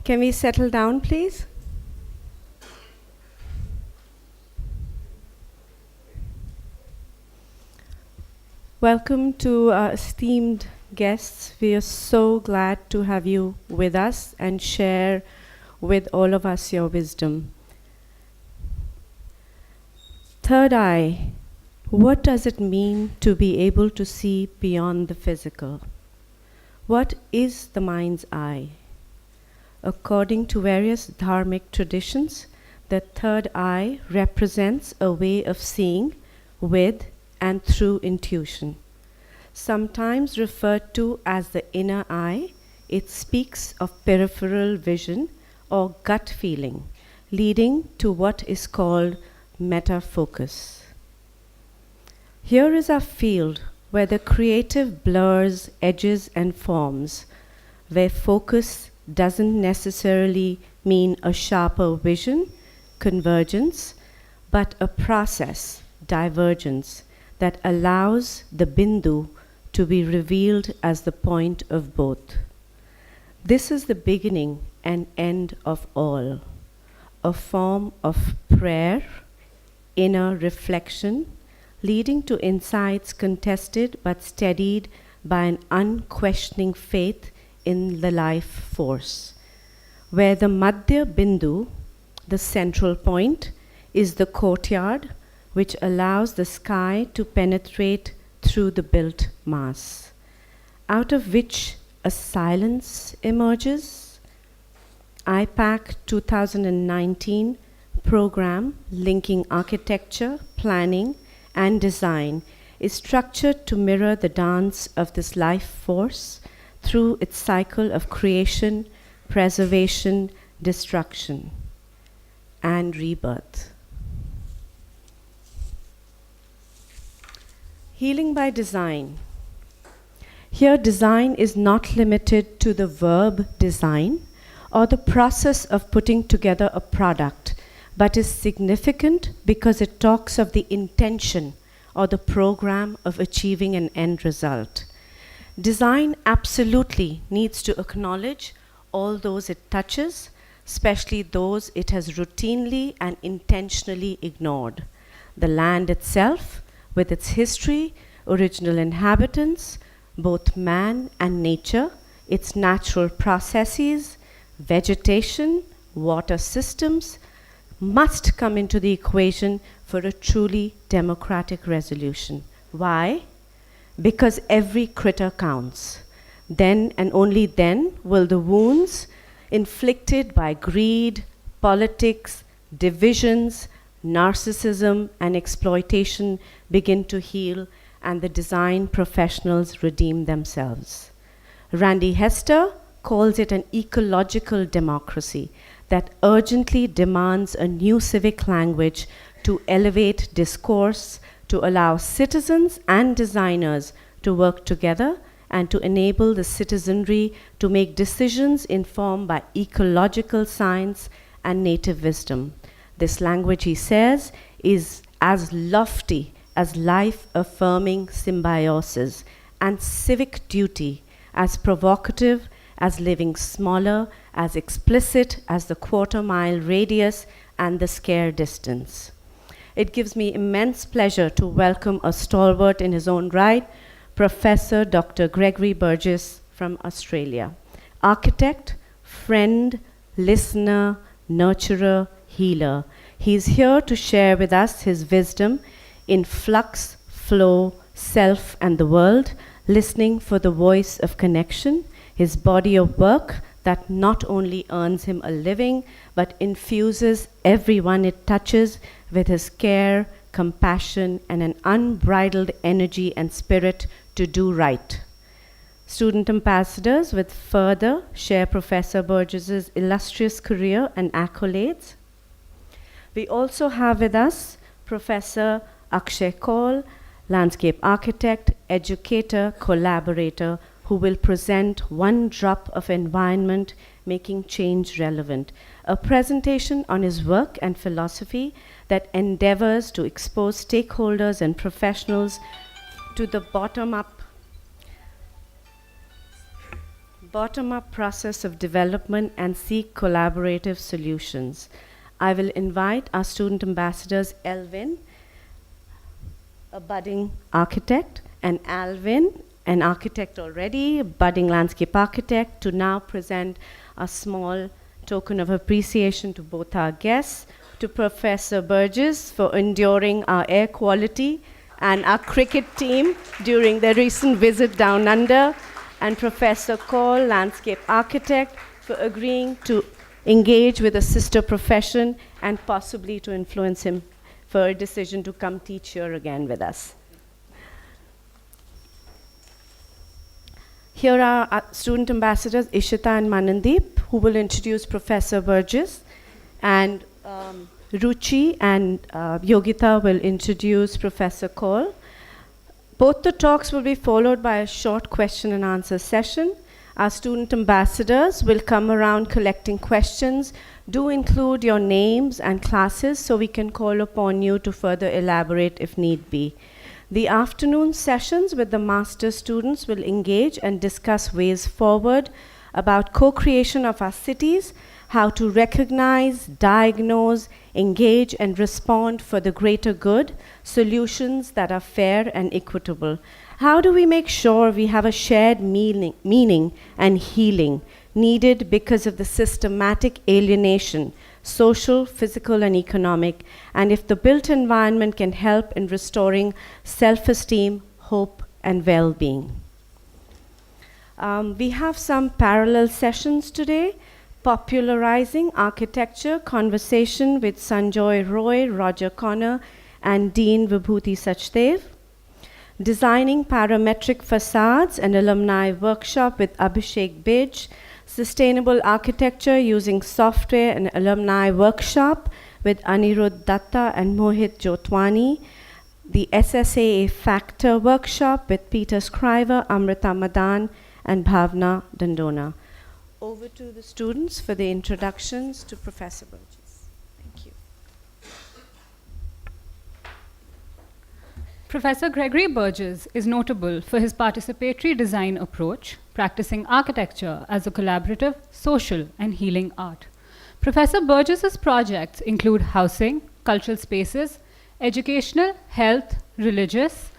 Can we settle down, please? Welcome to our esteemed guests. We are so glad to have you with us and share with all of us your wisdom. Third eye, what does it mean to be able to see beyond the physical? What is the mind's eye? According to various dharmic traditions, the third eye represents a way of seeing with and through intuition. Sometimes referred to as the inner eye, it speaks of peripheral vision or gut feeling, leading to what is called metafocus. Here is our field where the creative blurs edges and forms, where focus doesn't necessarily mean a sharper vision, convergence, but a process, divergence, that allows the bindu to be revealed as the point of both. This is the beginning and end of all, a form of prayer, inner reflection, leading to insights contested but steadied by an unquestioning faith in the life force, where the Madhya Bindu, the central point, is the courtyard which allows the sky to penetrate through the built mass, out of which a silence emerges. iPac 2019 program linking architecture, planning, and design is structured to mirror the dance of this life force through its cycle of creation, preservation, destruction, and rebirth. Healing by design. Here, design is not limited to the verb design or the process of putting together a product, but is significant because it talks of the intention or the program of achieving an end result. Design absolutely needs to acknowledge all those it touches, especially those it has routinely and intentionally ignored. The land itself, with its history, original inhabitants, both man and nature, its natural processes, vegetation, water systems, must come into the equation for a truly democratic resolution. Why? Because every critter counts. Then and only then will the wounds inflicted by greed, politics, divisions, narcissism, and exploitation begin to heal and the design professionals redeem themselves. Randy Hester calls it an ecological democracy that urgently demands a new civic language to elevate discourse, to allow citizens and designers to work together, and to enable the citizenry to make decisions informed by ecological science and native wisdom. This language, he says, is as lofty as life-affirming symbiosis and civic duty, as provocative as living smaller, as explicit as the quarter-mile radius and the scare distance. It gives me immense pleasure to welcome a stalwart in his own right, Professor Dr. Gregory Burgess from Australia. Architect, friend, listener, nurturer, healer. He's here to share with us his wisdom in flux, flow, self, and the world, listening for the voice of connection, his body of work that not only earns him a living, but infuses everyone it touches with his care, compassion, and an unbridled energy and spirit to do right. Student ambassadors with further share Professor Burgess's illustrious career and accolades. We also have with us Professor Akshay Kaul, landscape architect, educator, collaborator, who will present One Drop of Environment, Making Change Relevant, a presentation on his work and philosophy that endeavors to expose stakeholders and professionals to the bottom-up bottom-up process of development and seek collaborative solutions. I will invite our student ambassadors, Elvin, a budding architect, and Alvin, an architect already, a budding landscape architect, to now present a small token of appreciation to both our guests, to Professor Burgess for enduring our air quality, and our cricket team during their recent visit down under, and Professor Cole, landscape architect, for agreeing to engage with a sister profession and possibly to influence him for a decision to come teach here again with us. Here are our student ambassadors, Ishita and Manandeep, who will introduce Professor Burgess, and Ruchi and Yogita will introduce Professor Kaul. Both the talks will be followed by a short question and answer session. Our student ambassadors will come around collecting questions. Do include your names and classes so we can call upon you to further elaborate if need be. The afternoon sessions with the master students will engage and discuss ways forward about co-creation of our cities, how to recognize, diagnose, engage, and respond for the greater good, solutions that are fair and equitable. How do we make sure we have a shared meaning and healing needed because of the systematic alienation, social, physical, and economic, and if the built environment can help in restoring self-esteem, hope, and well-being. We have some parallel sessions today. Popularizing Architecture, conversation with Sanjoy Roy, Roger Connor, and Dean Vibhuti Sachdev. Designing Parametric Facades, an alumni workshop with Abhishek Bij. Sustainable Architecture using Software, an alumni workshop with Anirudh Datta and Mohit Jotwani. The SSAA Factor workshop with Peter Scriver, Amrita Madan, and Bhavna Dandona. Over to the students for the introductions to Professor Burgess. Thank you. Professor Gregory Burgess is notable for his participatory design approach, practicing architecture as a collaborative, social, and healing art. Professor Burgess's projects include housing, cultural spaces, educational, health, religious,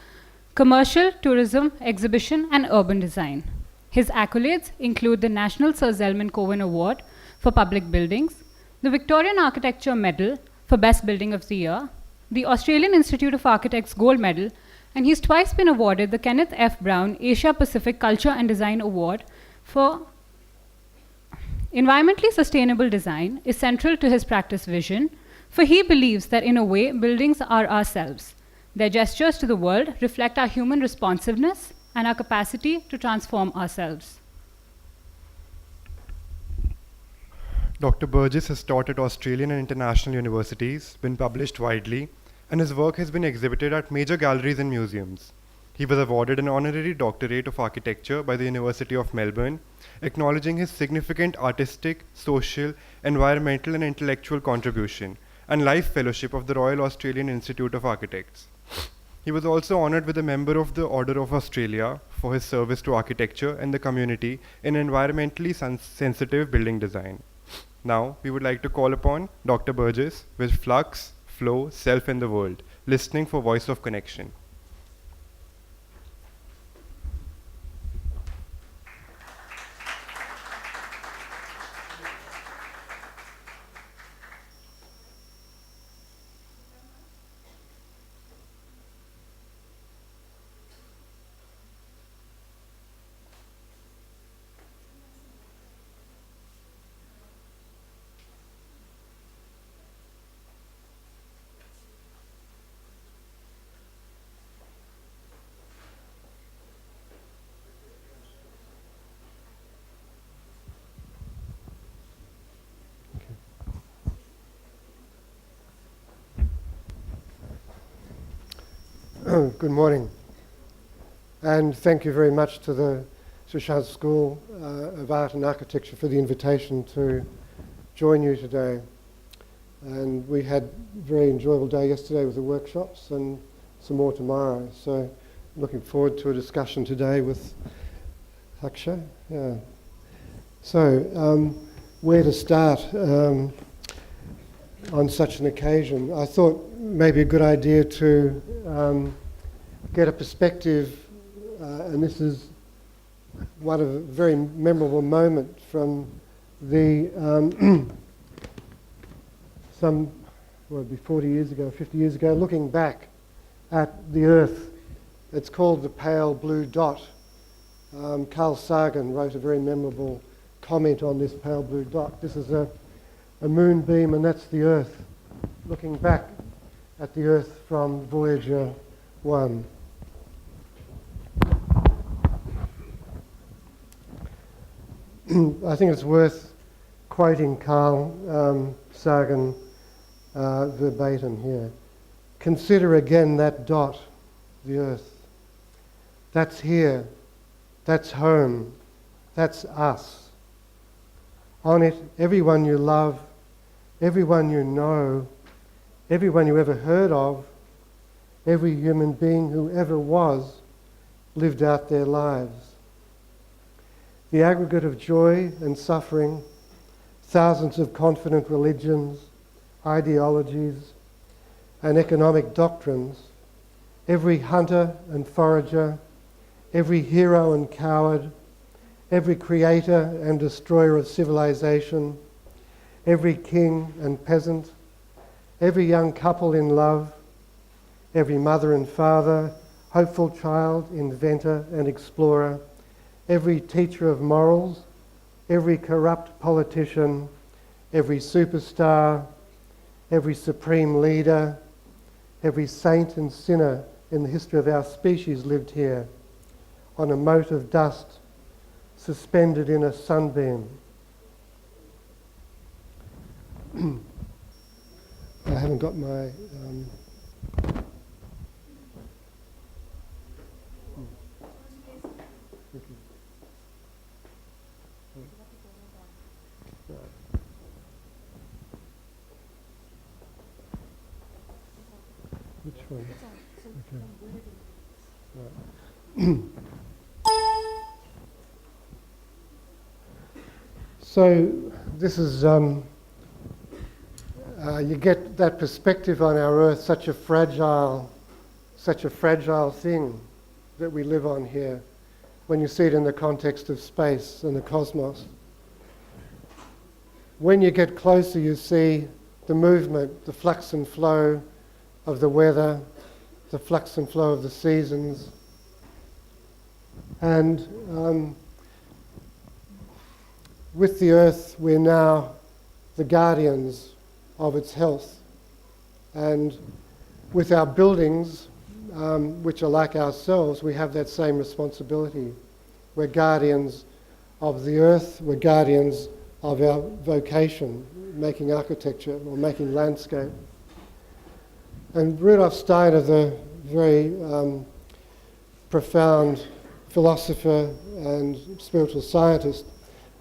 commercial, tourism, exhibition, and urban design. His accolades include the National Sir Zelman Cowen Award for Public Buildings, the Victorian Architecture Medal for Best Building of the Year, the Australian Institute of Architects Gold Medal, and he's twice been awarded the Kenneth F. Brown Asia Pacific Culture and Design Award for environmentally sustainable design is central to his practice vision, for he believes that in a way, buildings are ourselves. Their gestures to the world reflect our human responsiveness and our capacity to transform ourselves. Dr. Burgess has taught at Australian and international universities, been published widely, and his work has been exhibited at major galleries and museums. He was awarded an honorary doctorate of architecture by the University of Melbourne, acknowledging his significant artistic, social, environmental, and intellectual contribution, and life fellowship of the Royal Australian Institute of Architects. He was also honored with a member of the Order of Australia for his service to architecture and the community in environmentally sensitive building design. Now, we would like to call upon Dr. Burgess with Flux, Flow, Self and the World, listening for Voice of Connection. Good morning, and thank you very much to the Sushant School of Art and Architecture for the invitation to join you today. And we had a very enjoyable day yesterday with the workshops and some more tomorrow. So looking forward to a discussion today with Akshay. Yeah. So, where to start on such an occasion? I thought maybe a good idea to get a perspective, and this is one of a very memorable moment from the it'd be 40 years ago, 50 years ago, looking back at the Earth. It's called the pale blue dot. Carl Sagan wrote a very memorable comment on this pale blue dot. This is a moonbeam, and that's the Earth, looking back at the Earth from Voyager 1. I think it's worth quoting Carl Sagan verbatim here. Consider again that dot, the Earth. That's here, that's home, that's us. On it, everyone you love, everyone you know, everyone you ever heard of, every human being who ever was, lived out their lives. The aggregate of joy and suffering, thousands of confident religions, ideologies, and economic doctrines, every hunter and forager, every hero and coward, every creator and destroyer of civilization, every king and peasant, every young couple in love, every mother and father, hopeful child, inventor and explorer, every teacher of morals, every corrupt politician, every superstar, every supreme leader, every saint and sinner in the history of our species lived here, on a mote of dust, suspended in a sunbeam. I haven't got my... Which one? Okay. Right. So this is, you get that perspective on our Earth, such a fragile thing that we live on here, when you see it in the context of space and the cosmos. When you get closer, you see the movement, the flux and flow of the weather, the flux and flow of the seasons. And with the Earth, we're now the guardians of its health. And with our buildings, which are like ourselves, we have that same responsibility. We're guardians of the Earth, we're guardians of our vocation, making architecture or making landscape. And Rudolf Steiner, the very profound philosopher and spiritual scientist,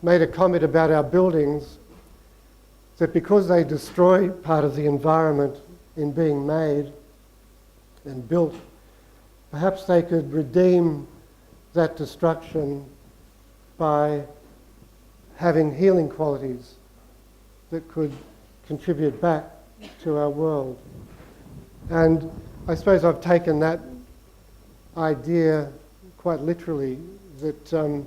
made a comment about our buildings that because they destroy part of the environment in being made and built, perhaps they could redeem that destruction by having healing qualities that could contribute back to our world. And I suppose I've taken that idea quite literally, that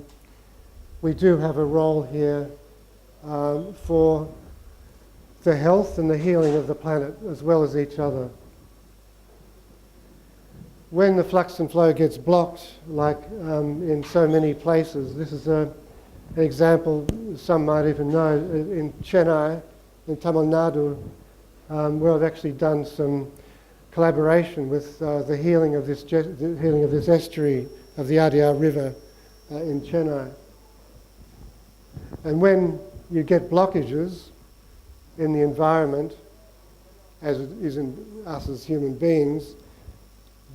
we do have a role here for the health and the healing of the planet as well as each other. When the flux and flow gets blocked, like in so many places, this is an example some might even know, in Chennai, in Tamil Nadu, where I've actually done some collaboration with the healing of this estuary of the Adyar River in Chennai. And when you get blockages in the environment, as it is in us as human beings,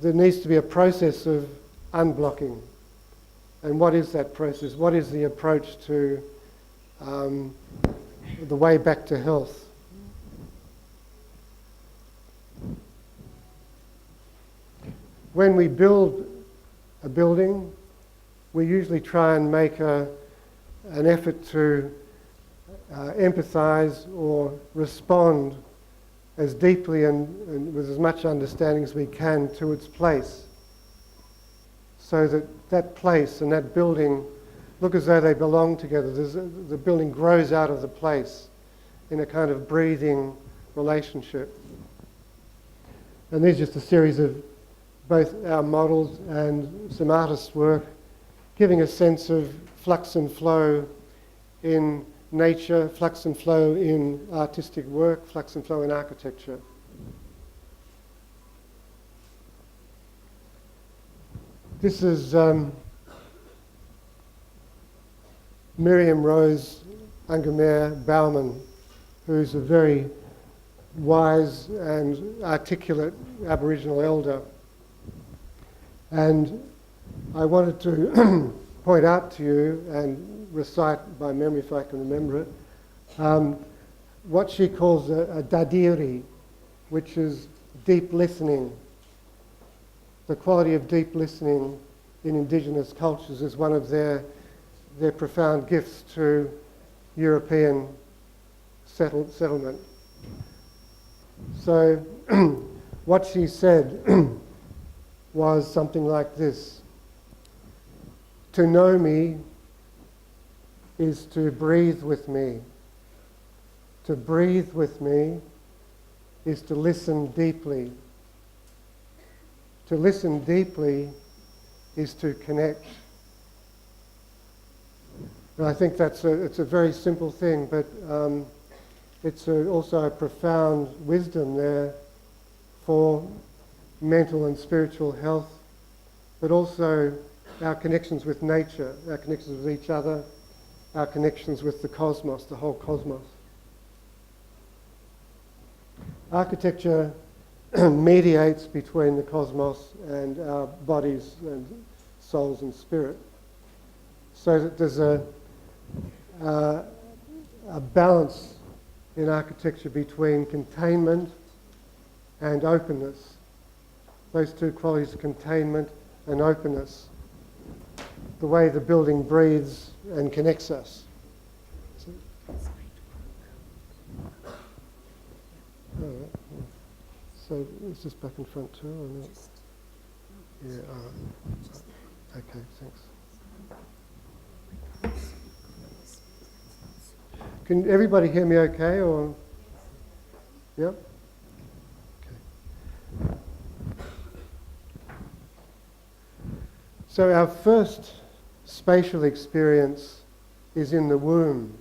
there needs to be a process of unblocking. And what is that process? What is the approach to the way back to health? When we build a building, we usually try and make a an effort to empathize or respond as deeply and with as much understanding as we can to its place, so that that place and that building look as though they belong together. The building grows out of the place in a kind of breathing relationship. And these are just a series of both our models and some artists' work, giving a sense of flux and flow in nature, flux and flow in artistic work, flux and flow in architecture. This is Miriam Rose Ungemeer Baumann, who's a very wise and articulate Aboriginal elder. And I wanted to point out to you and recite by memory, if I can remember it, what she calls a dadiri, which is deep listening. The quality of deep listening in Indigenous cultures is one of their profound gifts to European settlement. So what she said was something like this: to know me is to breathe with me. To breathe with me is to listen deeply. To listen deeply is to connect. And I think it's a very simple thing, but it's also a profound wisdom there for mental and spiritual health, but also our connections with nature, our connections with each other, our connections with the cosmos, the whole cosmos. Architecture mediates between the cosmos and our bodies and souls and spirit, so that there's a balance in architecture between containment and openness. Those two qualities, containment and openness, the way the building breathes and connects us. So is this back in front too, or not? Yeah, okay, thanks. Can everybody hear me okay, or? Yep? Okay. So our first spatial experience is in the womb.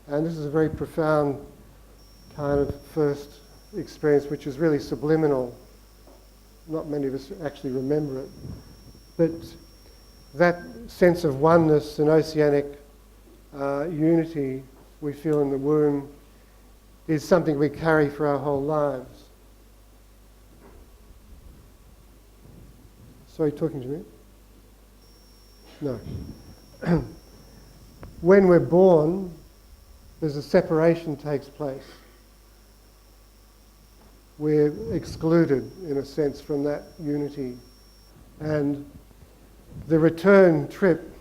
And this is a very profound kind of first experience, which is really subliminal. Not many of us actually remember it. But that sense of oneness and oceanic unity we feel in the womb is something we carry for our whole lives. Sorry, talking to me? No. When we're born, there's a separation takes place. We're excluded, in a sense, from that unity. And the return trip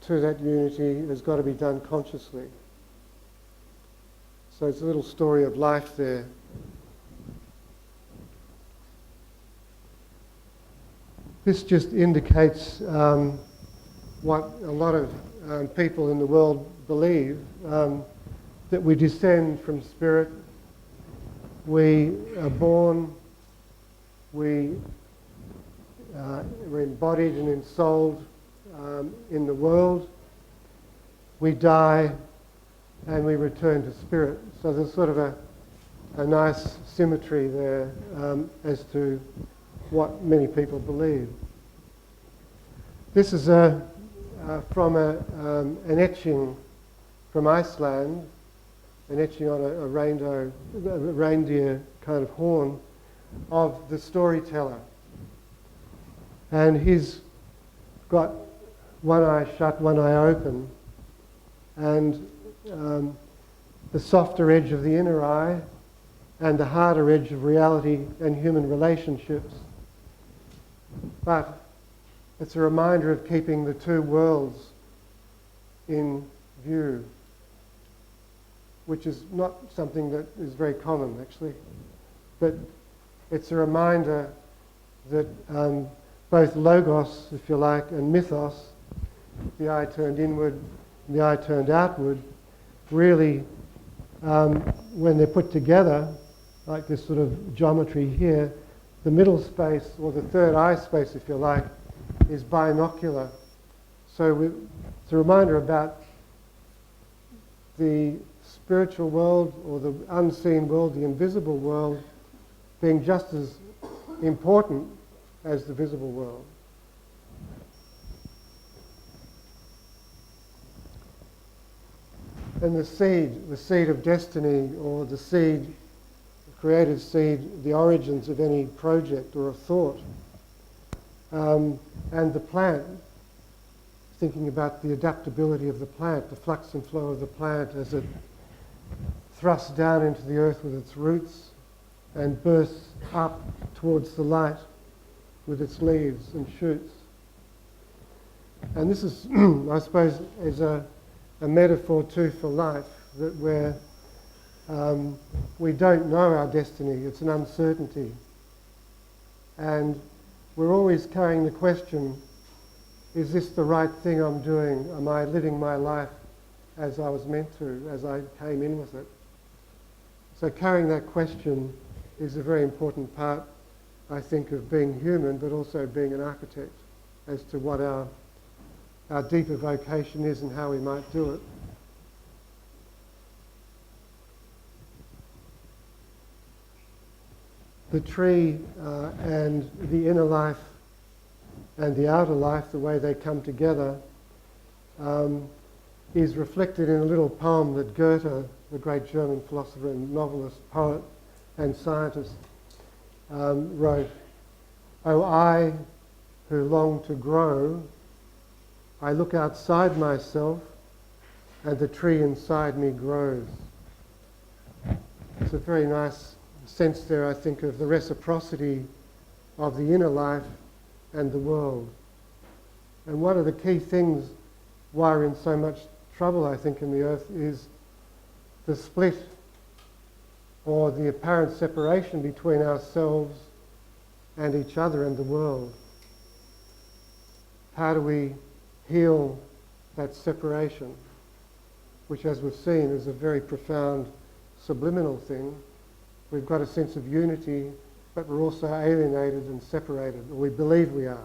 to that unity has got to be done consciously. So it's a little story of life there. This just indicates what a lot of people in the world believe, that we descend from spirit. We are born, we're embodied and ensouled in the world. We die and we return to spirit. So there's sort of a nice symmetry there as to what many people believe. This is from an etching from Iceland, an etching on a reindeer kind of horn of the storyteller. And he's got one eye shut, one eye open, and the softer edge of the inner eye and the harder edge of reality and human relationships. But it's a reminder of keeping the two worlds in view, which is not something that is very common actually, but it's a reminder that both logos, if you like, and mythos, the eye turned inward, the eye turned outward, really, when they're put together, like this sort of geometry here, the middle space, or the third eye space, if you like, is binocular. So it's a reminder about the spiritual world, or the unseen world, the invisible world, being just as important as the visible world. And the seed of destiny, or the seed, the creative seed, the origins of any project or a thought, and the plant, thinking about the adaptability of the plant, the flux and flow of the plant as it thrusts down into the earth with its roots and bursts up towards the light with its leaves and shoots. And this is, I suppose, is a metaphor too for life, that we don't know our destiny, it's an uncertainty. And we're always carrying the question, is this the right thing I'm doing? Am I living my life as I was meant to, as I came in with it? So carrying that question is a very important part, I think, of being human, but also being an architect, as to what our deeper vocation is and how we might do it. The tree and the inner life and the outer life, the way they come together, is reflected in a little poem that Goethe, the great German philosopher and novelist, poet and scientist, wrote. "O I who long to grow, I look outside myself and the tree inside me grows." It's a very nice sense there, I think, of the reciprocity of the inner life and the world. And one of the key things why we're in so much trouble, I think, in the earth is the split or the apparent separation between ourselves and each other and the world. How do we heal that separation, which, as we've seen, is a very profound subliminal thing? We've got a sense of unity, but we're also alienated and separated, or we believe we are.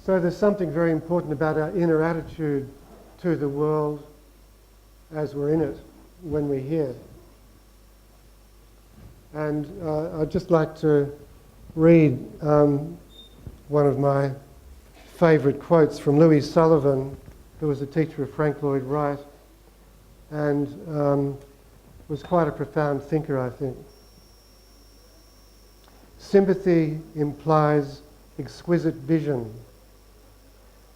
So there's something very important about our inner attitude to the world as we're in it, when we're here. And I'd just like to read one of my favourite quotes from Louis Sullivan, who was a teacher of Frank Lloyd Wright, and was quite a profound thinker, I think. "Sympathy implies exquisite vision,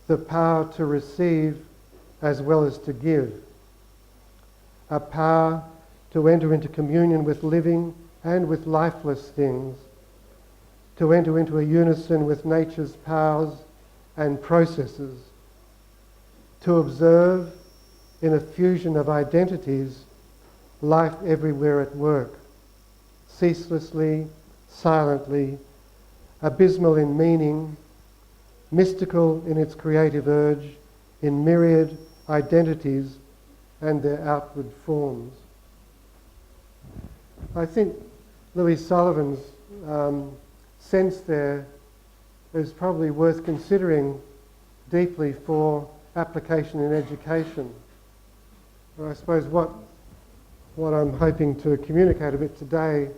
the power to receive as well as to give, a power to enter into communion with living and with lifeless things, to enter into a unison with nature's powers and processes, to observe in a fusion of identities life everywhere at work, ceaselessly, silently, abysmal in meaning, mystical in its creative urge, in myriad identities and their outward forms." I think Louis Sullivan's sense there is probably worth considering deeply for application in education. And I suppose what I'm hoping to communicate a bit today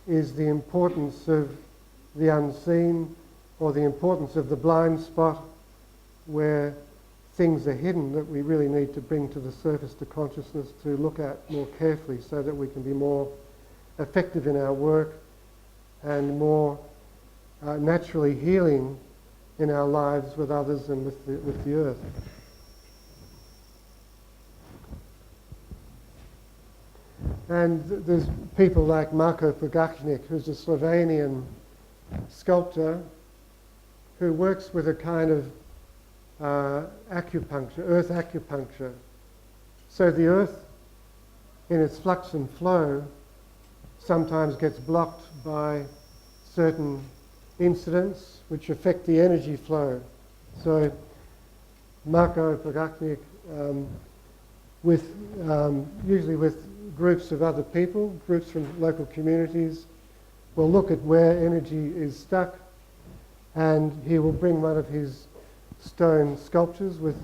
is the importance of the unseen, or the importance of the blind spot where things are hidden that we really need to bring to the surface to consciousness, to look at more carefully, so that we can be more effective in our work and more naturally healing in our lives with others and with the earth. And there's people like Marko Pogacnik, who's a Slovenian sculptor who works with a kind of acupuncture, earth acupuncture. So the earth, in its flux and flow, sometimes gets blocked by certain incidents which affect the energy flow. So Marco Pogachnik, usually with groups of other people, groups from local communities, will look at where energy is stuck, and he will bring one of his stone sculptures with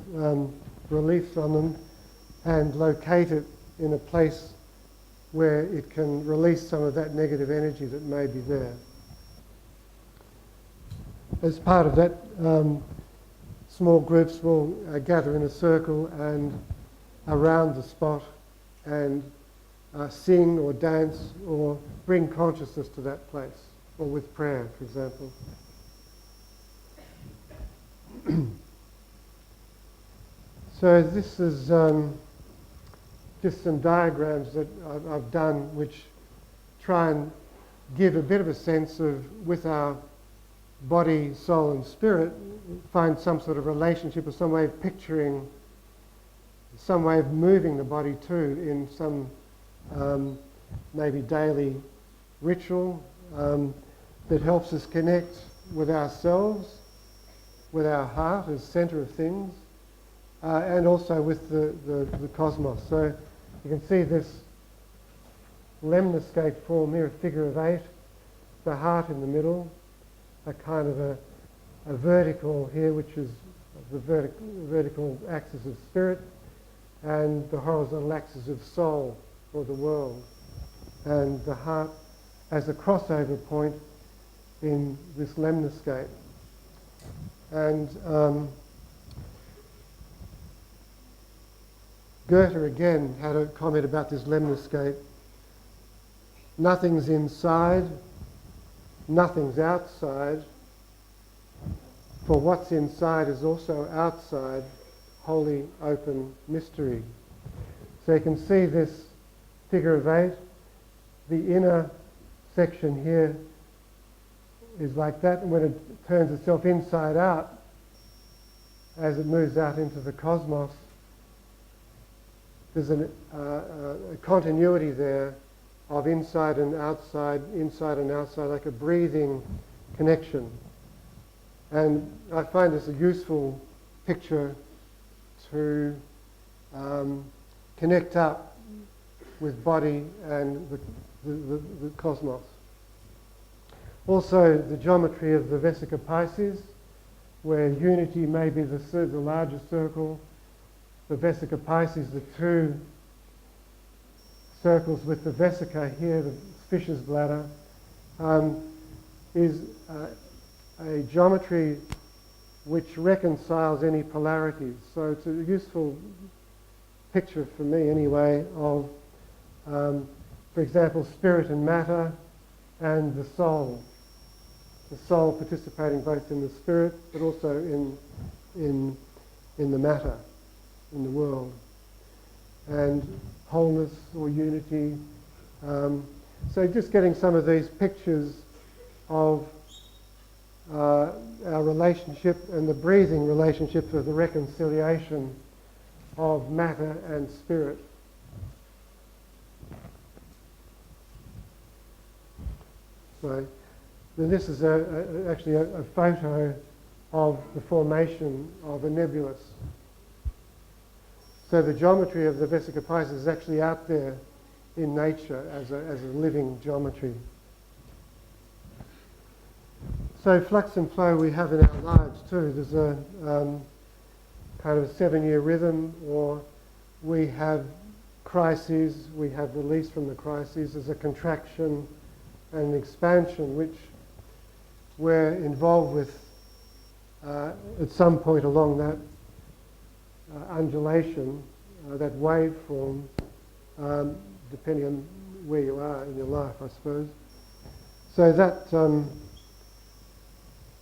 reliefs on them and locate it in a place where it can release some of that negative energy that may be there. As part of that, small groups will gather in a circle and around the spot and sing or dance or bring consciousness to that place, or with prayer, for example. So this is just some diagrams that I've done which try and give a bit of a sense of, with our body, soul and spirit, find some sort of relationship or some way of picturing, some way of moving the body too in some maybe daily ritual that helps us connect with ourselves, with our heart as centre of things, and also with the cosmos. So you can see this lemniscate form here, a figure of 8, the heart in the middle, a kind of a vertical here, which is the vertical axis of spirit, and the horizontal axis of soul, or the world, and the heart as a crossover point in this lemniscate. And Goethe again had a comment about this lemniscate. Nothing's inside, nothing's outside, for what's inside is also outside, wholly open mystery. So you can see this figure of 8. The inner section here is like that, and when it turns itself inside out, as it moves out into the cosmos, there's a continuity there of inside and outside, like a breathing connection. And I find this a useful picture to connect up with body and the cosmos. Also, the geometry of the Vesica Pisces, where unity may be the larger circle, the Vesica Pisces, the two circles with the vesica here, the fish's bladder, is a geometry which reconciles any polarities. So it's a useful picture for me anyway of, for example, spirit and matter and the soul. The soul participating both in the spirit but also in the matter, in the world. And wholeness or unity. So just getting some of these pictures of our relationship and the breathing relationship of the reconciliation of matter and spirit. So then this is actually a photo of the formation of a nebulous. So the geometry of the Vesica Pisces is actually out there in nature as a living geometry. So flux and flow we have in our lives too. There's a kind of a 7-year rhythm, or we have crises, we have release from the crises. There's a contraction and an expansion which we're involved with at some point along that undulation, that waveform, depending on where you are in your life, I suppose. So that,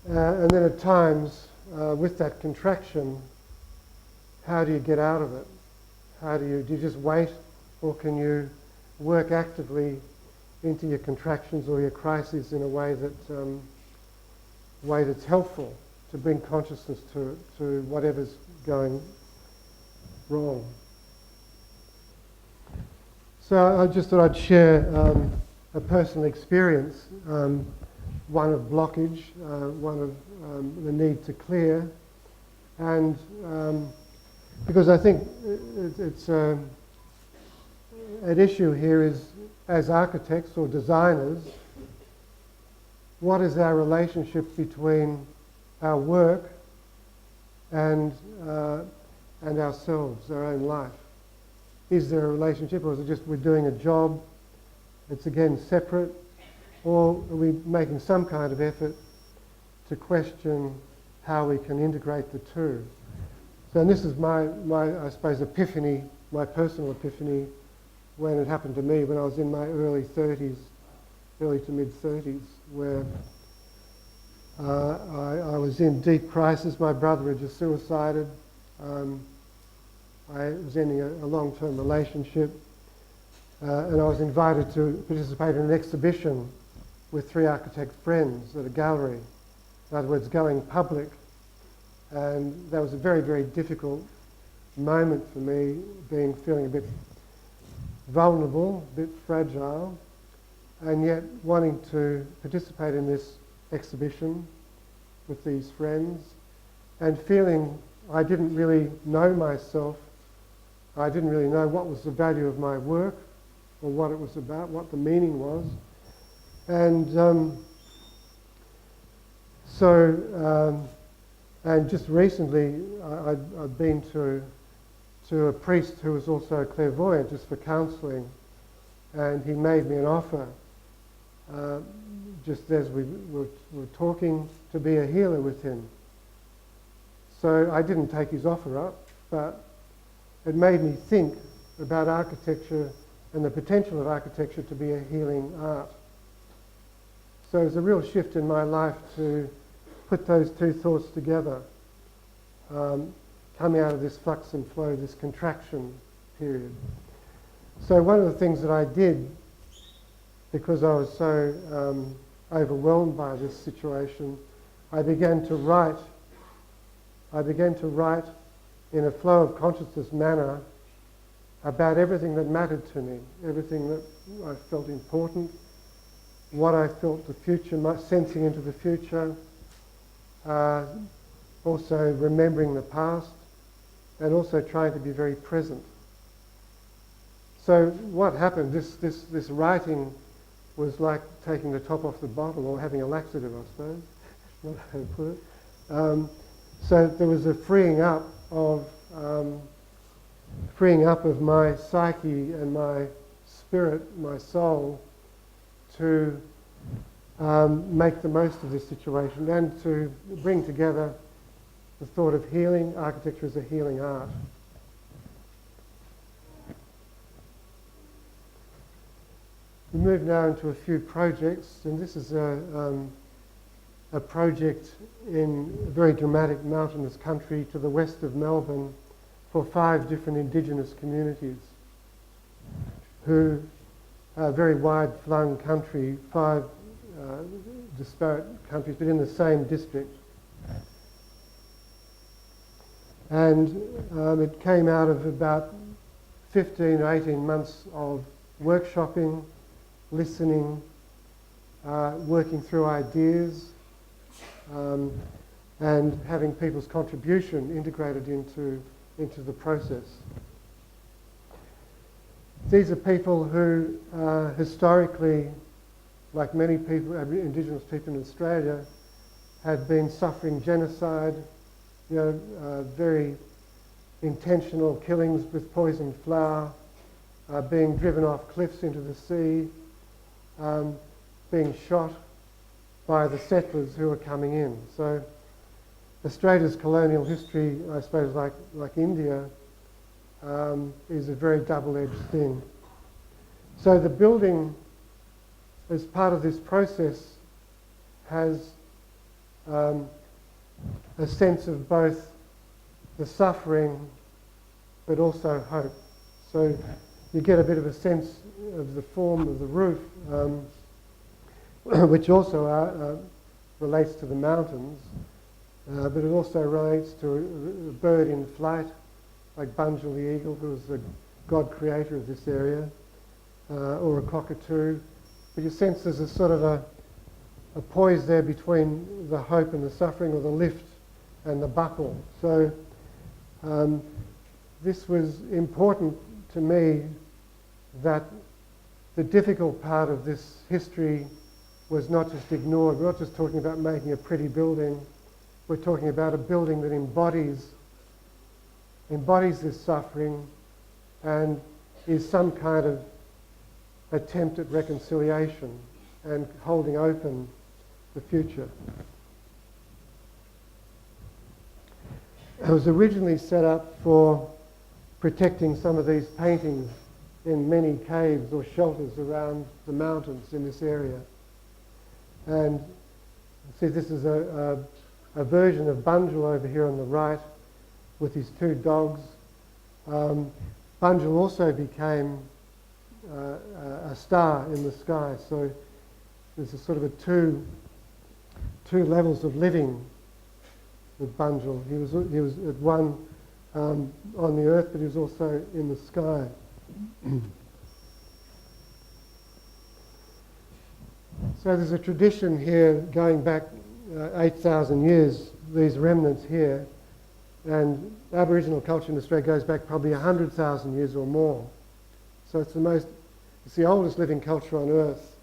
and then at times, with that contraction, how do you get out of it? Do you just wait, or can you work actively into your contractions or your crises in a way that that's helpful to bring consciousness to whatever's going wrong. So I just thought I'd share a personal experience, one of blockage, one of the need to clear, and because I think it's an issue here is, as architects or designers, what is our relationship between our work and ourselves, our own life? Is there a relationship, or is it just we're doing a job, it's again separate, or are we making some kind of effort to question how we can integrate the two? So and this is my I suppose epiphany, my personal epiphany, when it happened to me when I was in my early 30s, early to mid 30s, where I was in deep crisis. My brother had just suicided. I was ending a long-term relationship, and I was invited to participate in an exhibition with 3 architect friends at a gallery. In other words, going public. And that was a very, very difficult moment for me, feeling a bit vulnerable, a bit fragile, and yet wanting to participate in this exhibition with these friends, and feeling I didn't really know myself. I didn't really know what was the value of my work, or what it was about, what the meaning was. And and just recently I'd been to a priest who was also a clairvoyant, just for counselling, and he made me an offer, just as we were talking, to be a healer with him. So I didn't take his offer up, but it made me think about architecture and the potential of architecture to be a healing art. So it was a real shift in my life to put those two thoughts together, coming out of this flux and flow, this contraction period. So one of the things that I did, because I was so overwhelmed by this situation, I began to write in a flow of consciousness manner about everything that mattered to me, everything that I felt important, what I felt the future, sensing into the future, also remembering the past, and also trying to be very present. So what happened, this writing was like taking the top off the bottle, or having a laxative, I suppose, not how to put it. So there was a freeing up of my psyche and my spirit, my soul, to make the most of this situation and to bring together the thought of healing. Architecture as a healing art. We move now into a few projects, and this is a project in a very dramatic mountainous country to the west of Melbourne for 5 different Indigenous communities who are a very wide-flung country, 5 disparate countries, but in the same district. And it came out of about 15 or 18 months of workshopping, listening, working through ideas, and having people's contribution integrated into the process. These are people who historically, like many people, Indigenous people in Australia, had been suffering genocide, very intentional killings with poisoned flour, being driven off cliffs into the sea, being shot by the settlers who were coming in. So Australia's colonial history, I suppose, like India, is a very double-edged thing. So the building, as part of this process, has a sense of both the suffering but also hope. So you get a bit of a sense of the form of the roof, which also relates to the mountains. but it also relates to a bird in flight, like Bunjil the eagle, who was the god creator of this area, or a cockatoo. But you sense there's a sort of a poise there between the hope and the suffering, or the lift and the buckle. So this was important to me, that the difficult part of this history was not just ignored. We're not just talking about making a pretty building. We're talking about a building that embodies this suffering and is some kind of attempt at reconciliation and holding open the future. It was originally set up for protecting some of these paintings in many caves or shelters around the mountains in this area. And see, this is a version of Bunjil over here on the right with his two dogs. Bunjil also became a star in the sky, so there's a sort of two levels of living with Bunjil. He was at one on the earth, but he was also in the sky. So there's a tradition here going back 8,000 years, these remnants here, and Aboriginal culture in Australia goes back probably 100,000 years or more. So it's the oldest living culture on earth.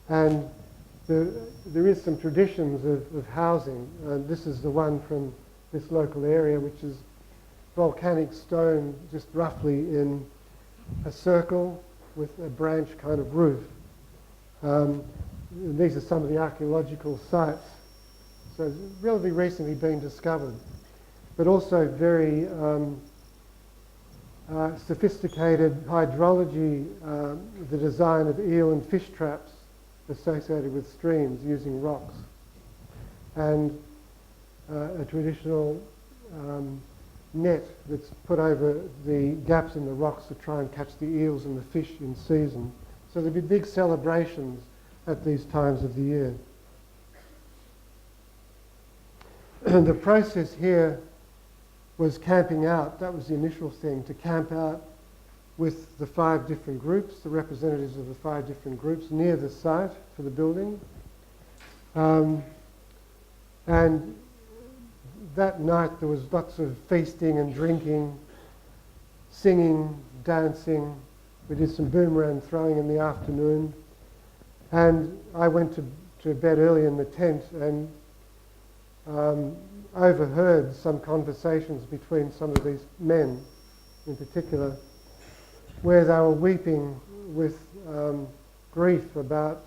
And there is some traditions of housing. This is the one from this local area, which is volcanic stone, just roughly in a circle with a branch kind of roof. These are some of the archaeological sites. So it's relatively recently been discovered, but also very sophisticated hydrology, the design of eel and fish traps associated with streams using rocks, and a traditional net that's put over the gaps in the rocks to try and catch the eels and the fish in season. So there'll be big celebrations at these times of the year. And the process here was camping out. That was the initial thing, to camp out with the 5 different groups, the representatives of the 5 different groups, near the site for the building. And that night there was lots of feasting and drinking, singing, dancing. We did some boomerang throwing in the afternoon. And I went to bed early in the tent and overheard some conversations between some of these men in particular, where they were weeping with grief about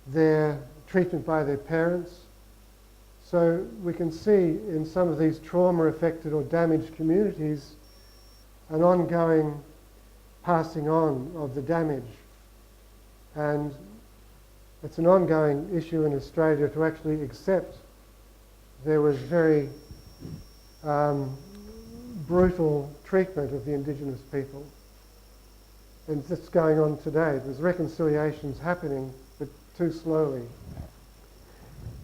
their treatment by their parents. So we can see in some of these trauma-affected or damaged communities an ongoing passing on of the damage. And it's an ongoing issue in Australia to actually accept there was very brutal treatment of the Indigenous people. And that's going on today. There's reconciliations happening, but too slowly.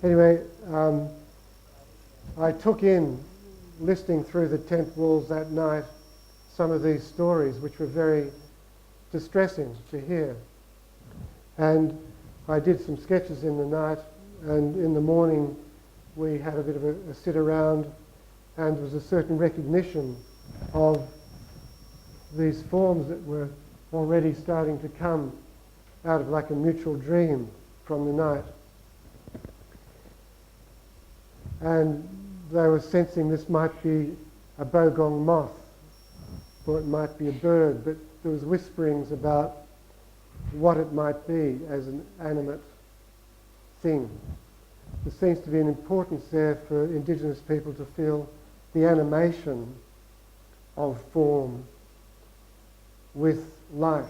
Anyway, I took in, listening through the tent walls that night, some of these stories which were very distressing to hear. And I did some sketches in the night, and in the morning we had a bit of a sit around, and there was a certain recognition of these forms that were already starting to come out of like a mutual dream from the night. And they were sensing this might be a bogong moth, or it might be a bird, but there was whisperings about what it might be as an animate thing. There seems to be an importance there for Indigenous people to feel the animation of form with life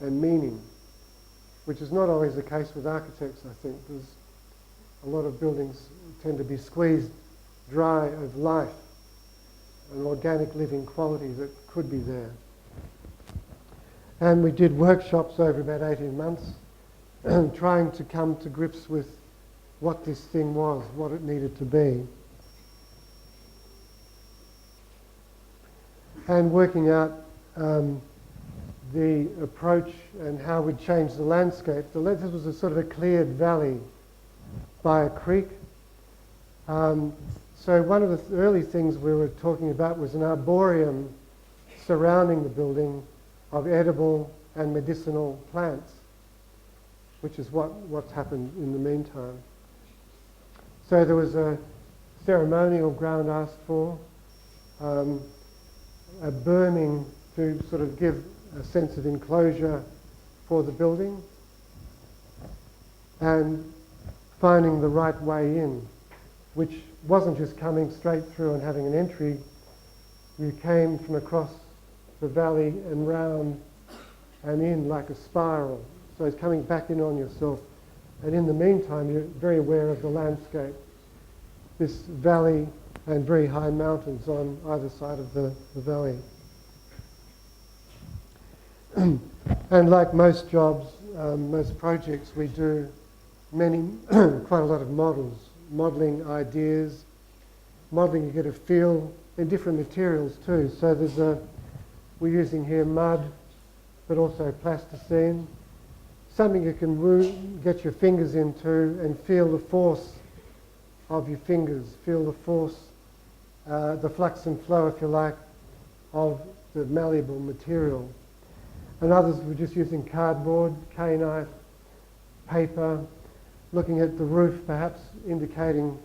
and meaning, which is not always the case with architects, I think. There's a lot of buildings tend to be squeezed dry of life, an organic living quality that could be there. And we did workshops over about 18 months, trying to come to grips with what this thing was, what it needed to be. And working out the approach and how we'd change the landscape. This was a sort of a cleared valley by a creek. So one of the early things we were talking about was an arboreum surrounding the building of edible and medicinal plants, which is what's happened in the meantime. So there was a ceremonial ground asked for, a berming to sort of give a sense of enclosure for the building, and finding the right way in, which wasn't just coming straight through and having an entry. You came from across the valley and round and in like a spiral. So it's coming back in on yourself. And in the meantime, you're very aware of the landscape. This valley and very high mountains on either side of the valley. And like most jobs, most projects, we do quite a lot of models, modelling ideas, modelling you get a feel in different materials too. So we're using here mud, but also plasticine, something you can get your fingers into and feel the force of your fingers, feel the force, the flux and flow, if you like, of the malleable material. And others were just using cardboard, K-knife, paper, looking at the roof perhaps indicating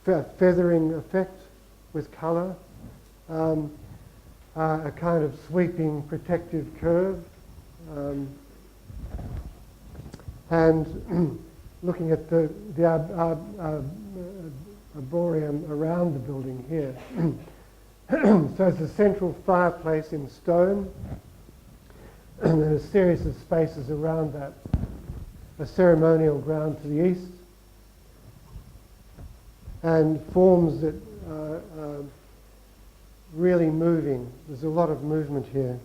feathering effect with colour, a kind of sweeping protective curve, and looking at the arboreum around the building here. So it's a central fireplace in stone, and then a series of spaces around that. A ceremonial ground to the east, and forms that are really moving. There's a lot of movement here.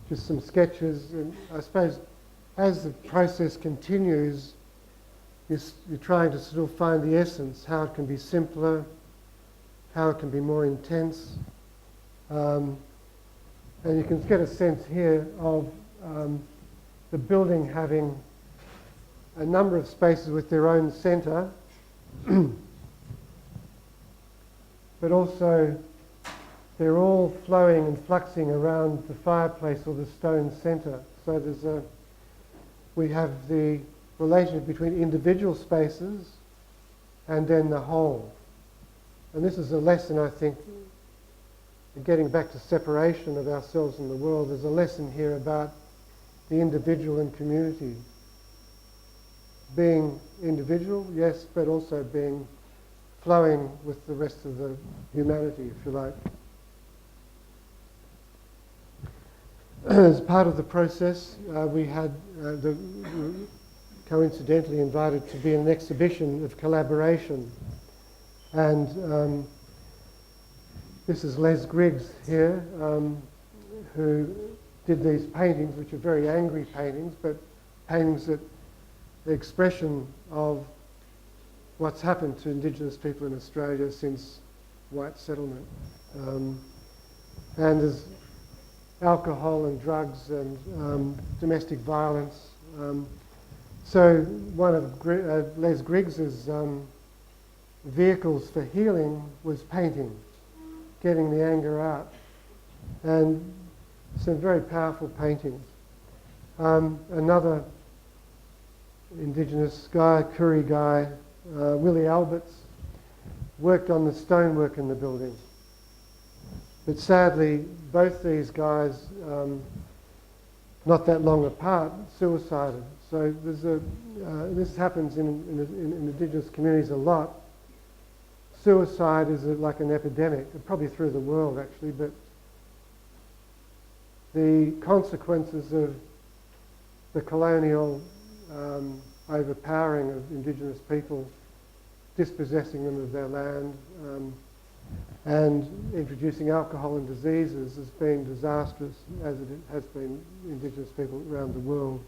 Just some sketches, and I suppose as the process continues, you're trying to sort of find the essence, how it can be simpler, how it can be more intense. And you can get a sense here of the building having a number of spaces with their own centre, but also they're all flowing and fluxing around the fireplace or the stone centre. So we have the relationship between individual spaces and then the whole. And this is a lesson, I think, getting back to separation of ourselves and the world. There's a lesson here about the individual and community. Being individual, yes, but also being flowing with the rest of the humanity, if you like. As part of the process, we had coincidentally invited to be in an exhibition of collaboration. And this is Les Griggs here, who did these paintings, which are very angry paintings, but paintings that the expression of what's happened to Indigenous people in Australia since white settlement. And there's alcohol and drugs and domestic violence. So one of Les Griggs's vehicles for healing was painting, getting the anger out, and some very powerful paintings. Another Indigenous guy, Koori guy, Willie Alberts, worked on the stonework in the building. But sadly, both these guys, not that long apart, suicided. So there's this happens in Indigenous communities a lot. Suicide is like an epidemic, probably through the world actually, but the consequences of the colonial overpowering of Indigenous people, dispossessing them of their land, and introducing alcohol and diseases has been disastrous, as it has been Indigenous people around the world.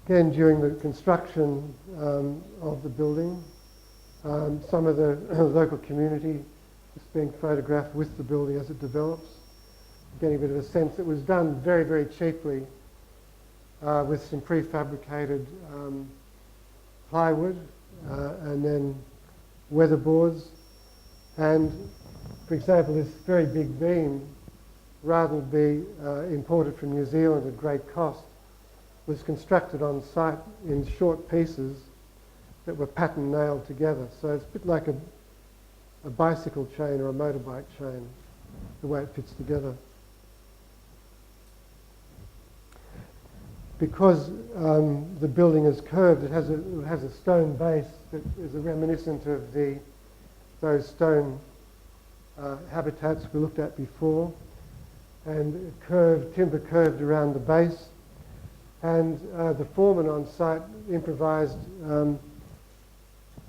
Again, during the construction of the building, some of the local community is being photographed with the building as it develops, getting a bit of a sense. It was done very, very cheaply with some prefabricated plywood and then weatherboards. And, for example, this very big beam, rather than be imported from New Zealand at great cost, was constructed on site in short pieces that were pattern nailed together. So it's a bit like a bicycle chain or a motorbike chain, the way it fits together. Because the building is curved, it has a stone base that is reminiscent of those stone habitats we looked at before, and timber curved around the base. And the foreman on site improvised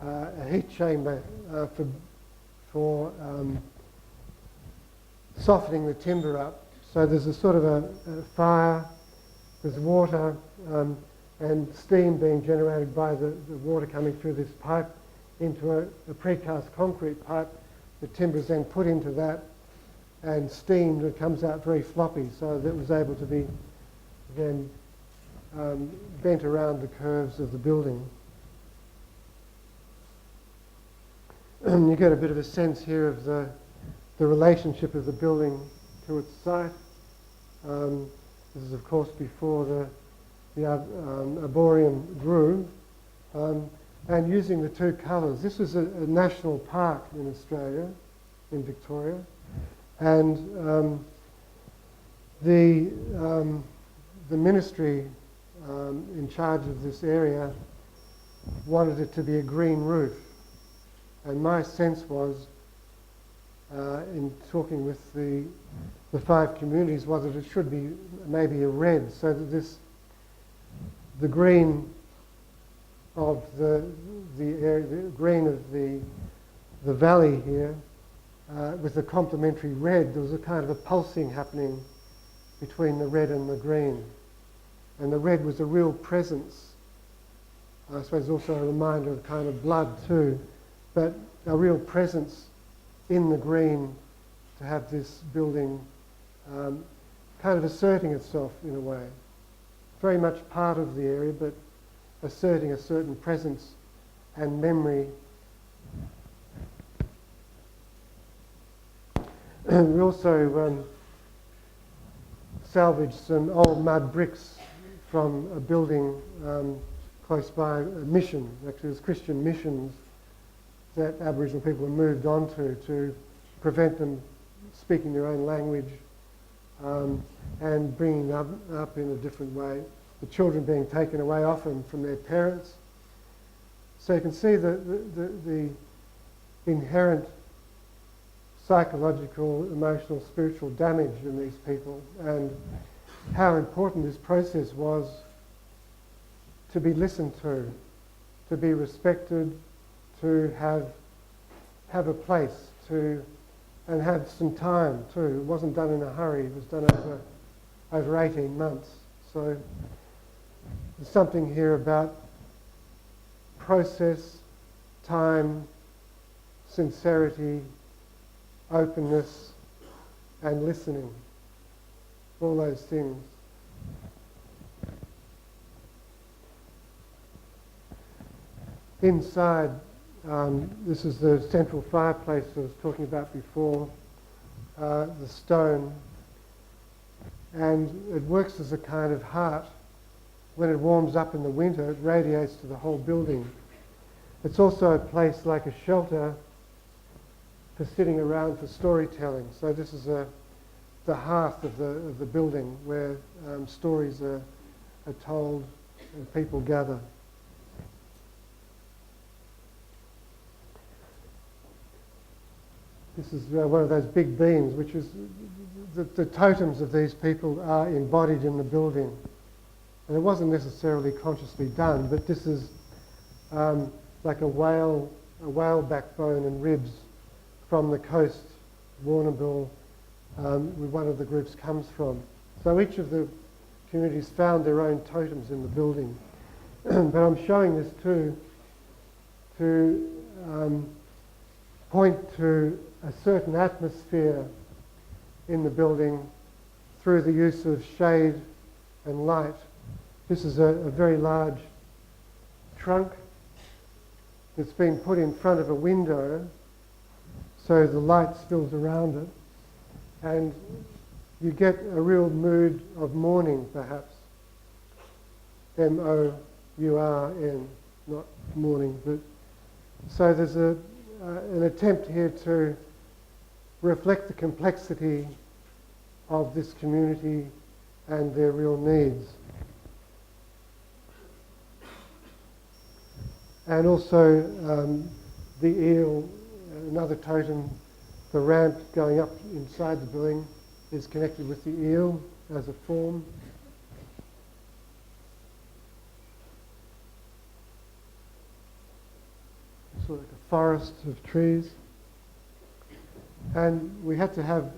a heat chamber for softening the timber up. So there's a sort of a fire, there's water and steam being generated by the water coming through this pipe into a precast concrete pipe. The timber is then put into that and steamed. It comes out very floppy, so that it was able to be then bent around the curves of the building. You get a bit of a sense here of the relationship of the building to its site. This is, of course, before the arboreum grew. And using the two colours. This was a national park in Australia, in Victoria. And the ministry in charge of this area wanted it to be a green roof. And my sense was, in talking with the 5 communities, was that it should be maybe a red, so that the green of the area, the green of the valley here, with the complementary red, there was a kind of a pulsing happening between the red and the green. And the red was a real presence. I suppose also a reminder of kind of blood too, but a real presence in the green to have this building kind of asserting itself in a way. Very much part of the area, but asserting a certain presence and memory. We also salvaged some old mud bricks from a building close by, a mission, actually it was Christian missions that Aboriginal people were moved on to prevent them speaking their own language and bringing them up in a different way. The children being taken away often from their parents. So you can see the inherent psychological, emotional, spiritual damage in these people, and how important this process was to be listened to be respected, to have a place, and have some time too. It wasn't done in a hurry, it was done over 18 months. So there's something here about process, time, sincerity, openness, and listening. All those things. Inside, this is the central fireplace I was talking about before, the stone, and it works as a kind of heart. When it warms up in the winter, it radiates to the whole building. It's also a place like a shelter for sitting around for storytelling. So this is the hearth of the building where stories are told and people gather. This is one of those big beams, which is the totems of these people are embodied in the building. And it wasn't necessarily consciously done, but this is like a whale backbone and ribs from the coast, Warrnambool, where one of the groups comes from. So each of the communities found their own totems in the building. but I'm showing this too to point to a certain atmosphere in the building through the use of shade and light. This is a very large trunk that's been put in front of a window so the light spills around it, and you get a real mood of mourning, perhaps. M-O-U-R-N, not mourning. But so there's an attempt here to reflect the complexity of this community and their real needs. And also the eel, another totem, the ramp going up inside the building is connected with the eel as a form. Sort of like a forest of trees. And we had to have,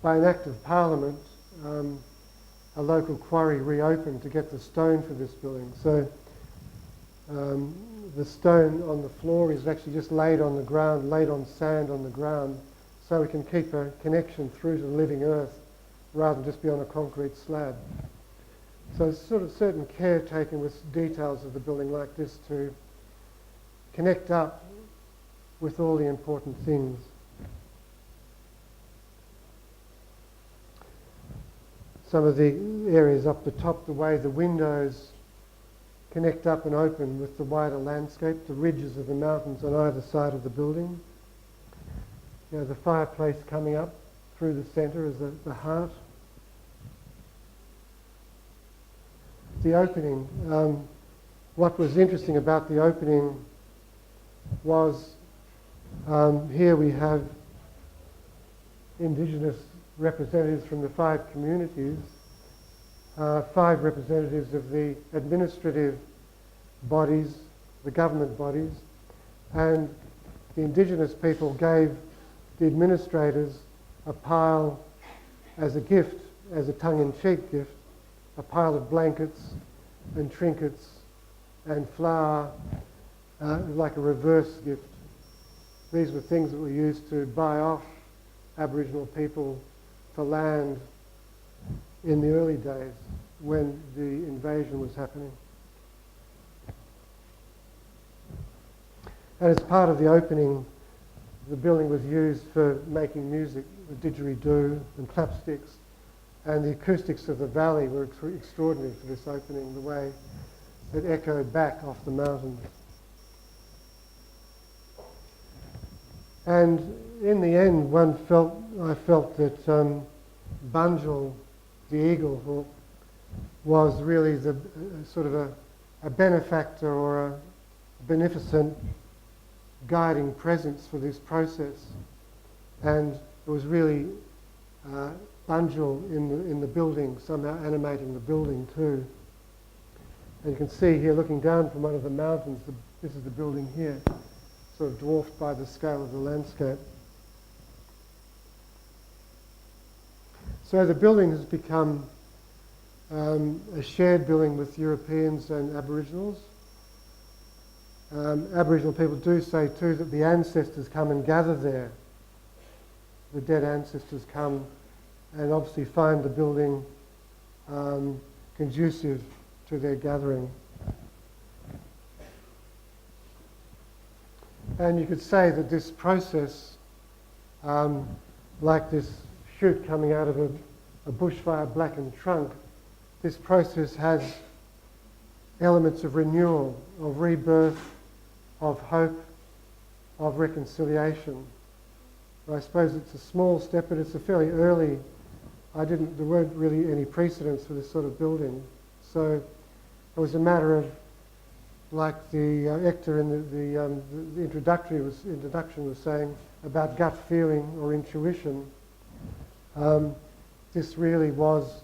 by an act of Parliament, a local quarry reopened to get the stone for this building. So the stone on the floor is actually just laid on the ground, laid on sand on the ground, so we can keep a connection through to the living earth rather than just be on a concrete slab. So there's sort of certain care taken with details of the building like this to connect up with all the important things. Some of the areas up the top, the way the windows connect up and open with the wider landscape, the ridges of the mountains on either side of the building. You know, the fireplace coming up through the centre as the heart. The opening. What was interesting about the opening was here we have Indigenous representatives from the 5 communities, 5 representatives of the administrative bodies, the government bodies, and the Indigenous people gave the administrators a pile as a gift, as a tongue-in-cheek gift, a pile of blankets and trinkets and flour, like a reverse gift. These were things that were used to buy off Aboriginal people for land in the early days when the invasion was happening. And as part of the opening, the building was used for making music, the didgeridoo and clapsticks, and the acoustics of the valley were extraordinary for this opening, the way it echoed back off the mountains. And in the end, I felt that Bunjil, the eagle hawk, was really the sort of a benefactor or a beneficent guiding presence for this process. And it was really Bunjil in the building, somehow animating the building too. And you can see here, looking down from one of the mountains, this is the building here, sort of dwarfed by the scale of the landscape. So the building has become a shared building with Europeans and Aboriginals. Aboriginal people do say too that the ancestors come and gather there. The dead ancestors come and obviously find the building conducive to their gathering. And you could say that this process, like this shoot coming out of a bushfire blackened trunk, this process has elements of renewal, of rebirth, of hope, of reconciliation. I suppose it's a small step, but it's a fairly early. There weren't really any precedents for this sort of building. So it was a matter of, like the Hector in the introduction was saying about gut feeling or intuition. This really was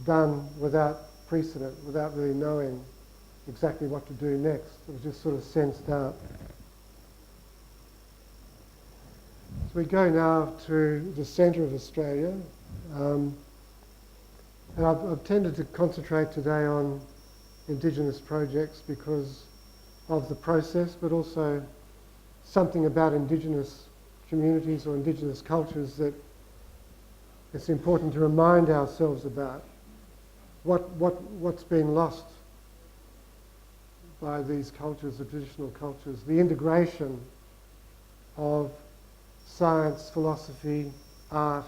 done without precedent, without really knowing exactly what to do next. It was just sort of sensed out. So we go now to the centre of Australia. And I've tended to concentrate today on Indigenous projects because of the process, but also something about Indigenous communities or Indigenous cultures that it's important to remind ourselves about. What's been lost by these cultures, the traditional cultures, the integration of science, philosophy, art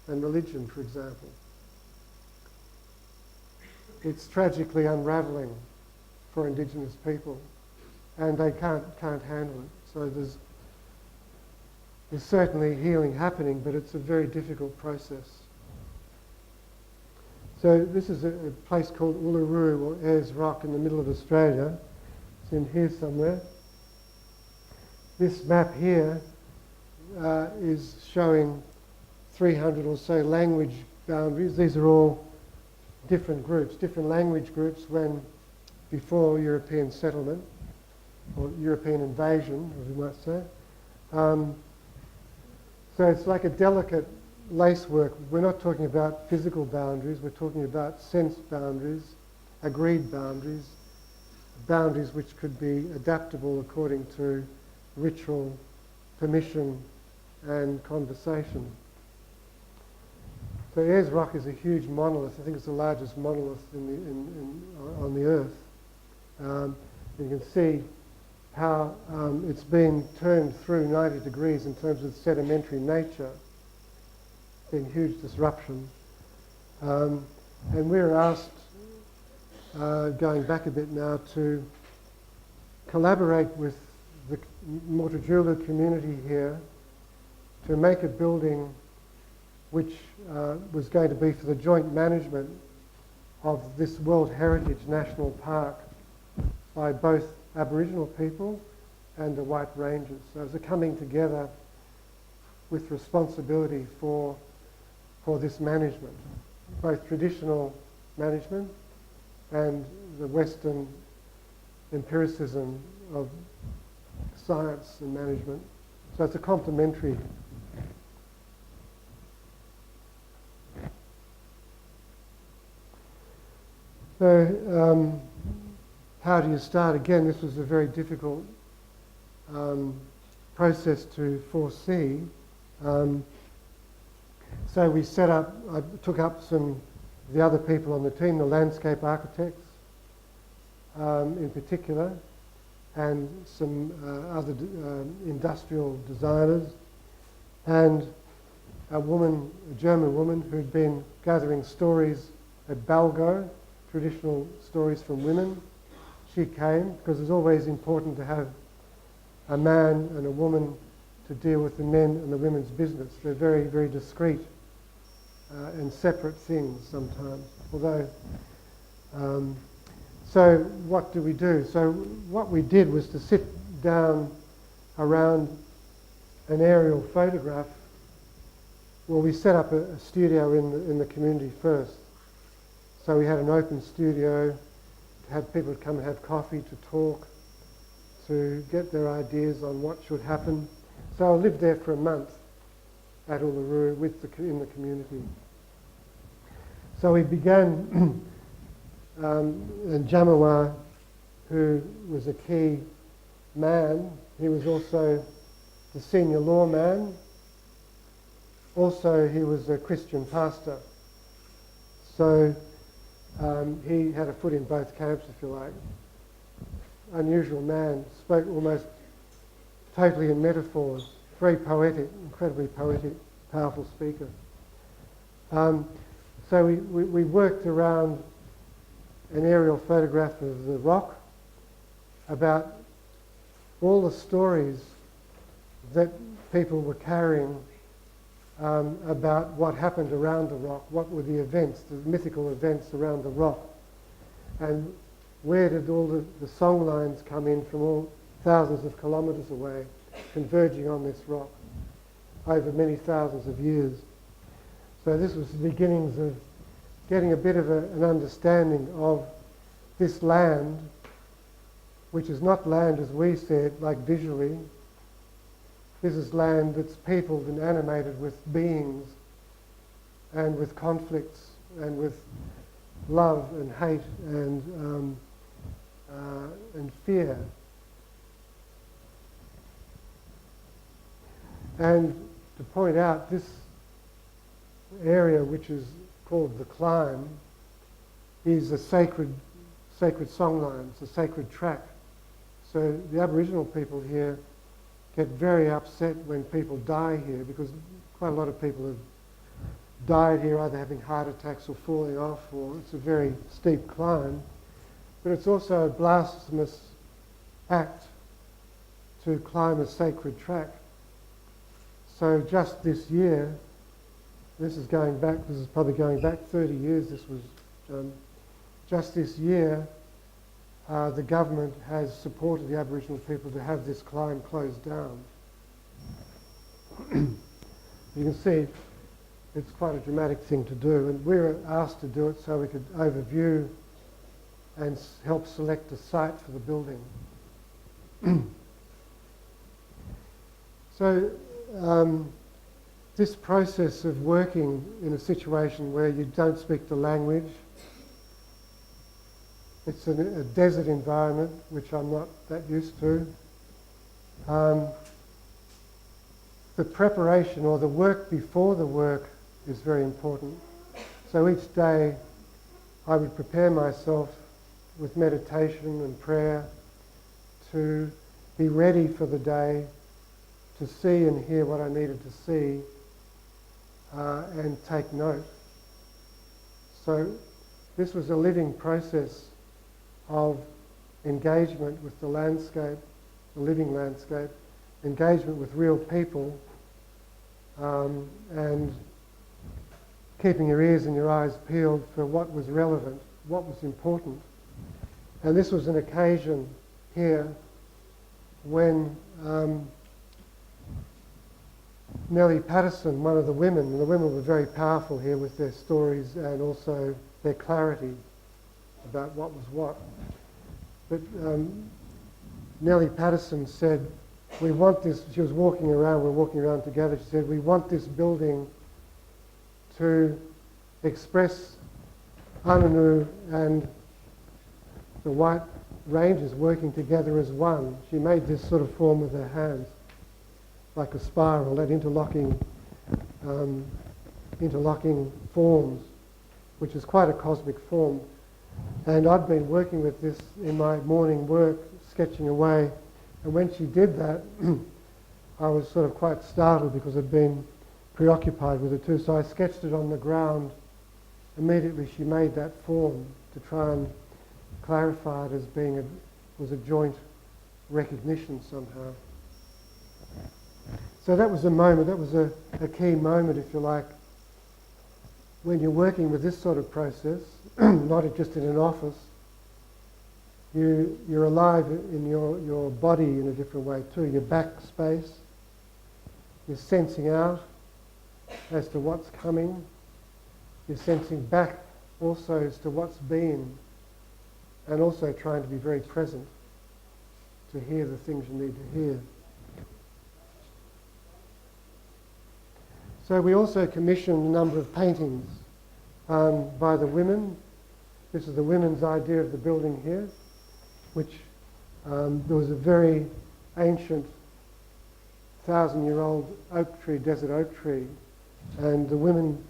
and religion, for example. It's tragically unravelling for Indigenous people, and they can't handle it. So there's certainly healing happening, but it's a very difficult process. So this is a place called Uluru, or Ayers Rock, in the middle of Australia. It's in here somewhere. This map here is showing 300 or so language boundaries. These are all different groups, different language groups before European settlement, or European invasion, as we might say. So it's like a delicate lacework. We're not talking about physical boundaries, we're talking about sense boundaries, agreed boundaries, boundaries which could be adaptable according to ritual, permission and conversation. So Ayers Rock is a huge monolith. I think it's the largest monolith on the earth. You can see how it's been turned through 90 degrees in terms of sedimentary nature. It's been huge disruption. And we're asked, going back a bit now, to collaborate with the Mototjulu community here to make a building which was going to be for the joint management of this World Heritage National Park by both Aboriginal people and the White Rangers. So it's a coming together with responsibility for this management, both traditional management and the Western empiricism of science and management. So it's a complementary. So how do you start? Again, this was a very difficult process to foresee. So we set up, I took up the other people on the team, the landscape architects in particular, and some other industrial designers, and a German woman who'd been gathering stories at Balgo, traditional stories from women. She came because it's always important to have a man and a woman to deal with the men and the women's business. They're very, very discreet and separate things sometimes. Although, so what do we do? So what we did was to sit down around an aerial photograph. Well, we set up a studio in the community first. So we had an open studio to have people come and have coffee, to talk, to get their ideas on what should happen. So I lived there for a month at Uluru in the community. So we began, and Jamawa, who was a key man, he was also the senior lawman. Also, he was a Christian pastor. So he had a foot in both camps, if you like. Unusual man, spoke almost totally in metaphors, very poetic, incredibly poetic, powerful speaker. So we worked around an aerial photograph of the rock, about all the stories that people were carrying about what happened around the rock, what were the events, the mythical events around the rock, and where did all the song lines come in from all thousands of kilometres away, converging on this rock over many thousands of years. So this was the beginnings of getting a bit of an understanding of this land, which is not land as we see it, like visually. This is land that's peopled and animated with beings and with conflicts and with love and hate and and fear. And to point out, this area, which is called the climb, is a sacred songline. It's a sacred track. So the Aboriginal people here get very upset when people die here, because quite a lot of people have died here either having heart attacks or falling off, or it's a very steep climb. But it's also a blasphemous act to climb a sacred track. So just this year, this is probably going back 30 years, this was done. Just this year, the government has supported the Aboriginal people to have this climb closed down. You can see it's quite a dramatic thing to do, and we were asked to do it so we could overview and help select a site for the building. So this process of working in a situation where you don't speak the language, it's a desert environment, which I'm not that used to. The preparation or the work before the work is very important. So each day I would prepare myself with meditation and prayer to be ready for the day, to see and hear what I needed to see, and take note. So this was a living process of engagement with the landscape, the living landscape, engagement with real people, and keeping your ears and your eyes peeled for what was relevant, what was important. And this was an occasion here when Nellie Patterson, one of the women, and the women were very powerful here with their stories and also their clarity about what was what. But Nellie Patterson said, we want this, she was walking around, we're walking around together, she said, we want this building to express Ananu and the white rangers working together as one. She made this sort of form with her hands, like a spiral, that interlocking forms, which is quite a cosmic form. And I'd been working with this in my morning work, sketching away, and when she did that, I was sort of quite startled because I'd been preoccupied with it too, so I sketched it on the ground. Immediately she made that form to try and clarify it as being was a joint recognition somehow. So that was a moment, that was a key moment, if you like, when you're working with this sort of process, not just in an office. You're alive in your body in a different way too. Your back space, you're sensing out as to what's coming. You're sensing back also as to what's been, and also trying to be very present to hear the things you need to hear. So we also commissioned a number of paintings by the women. This is the women's idea of the building here, which there was a very ancient 1,000-year-old oak tree, desert oak tree, and the women,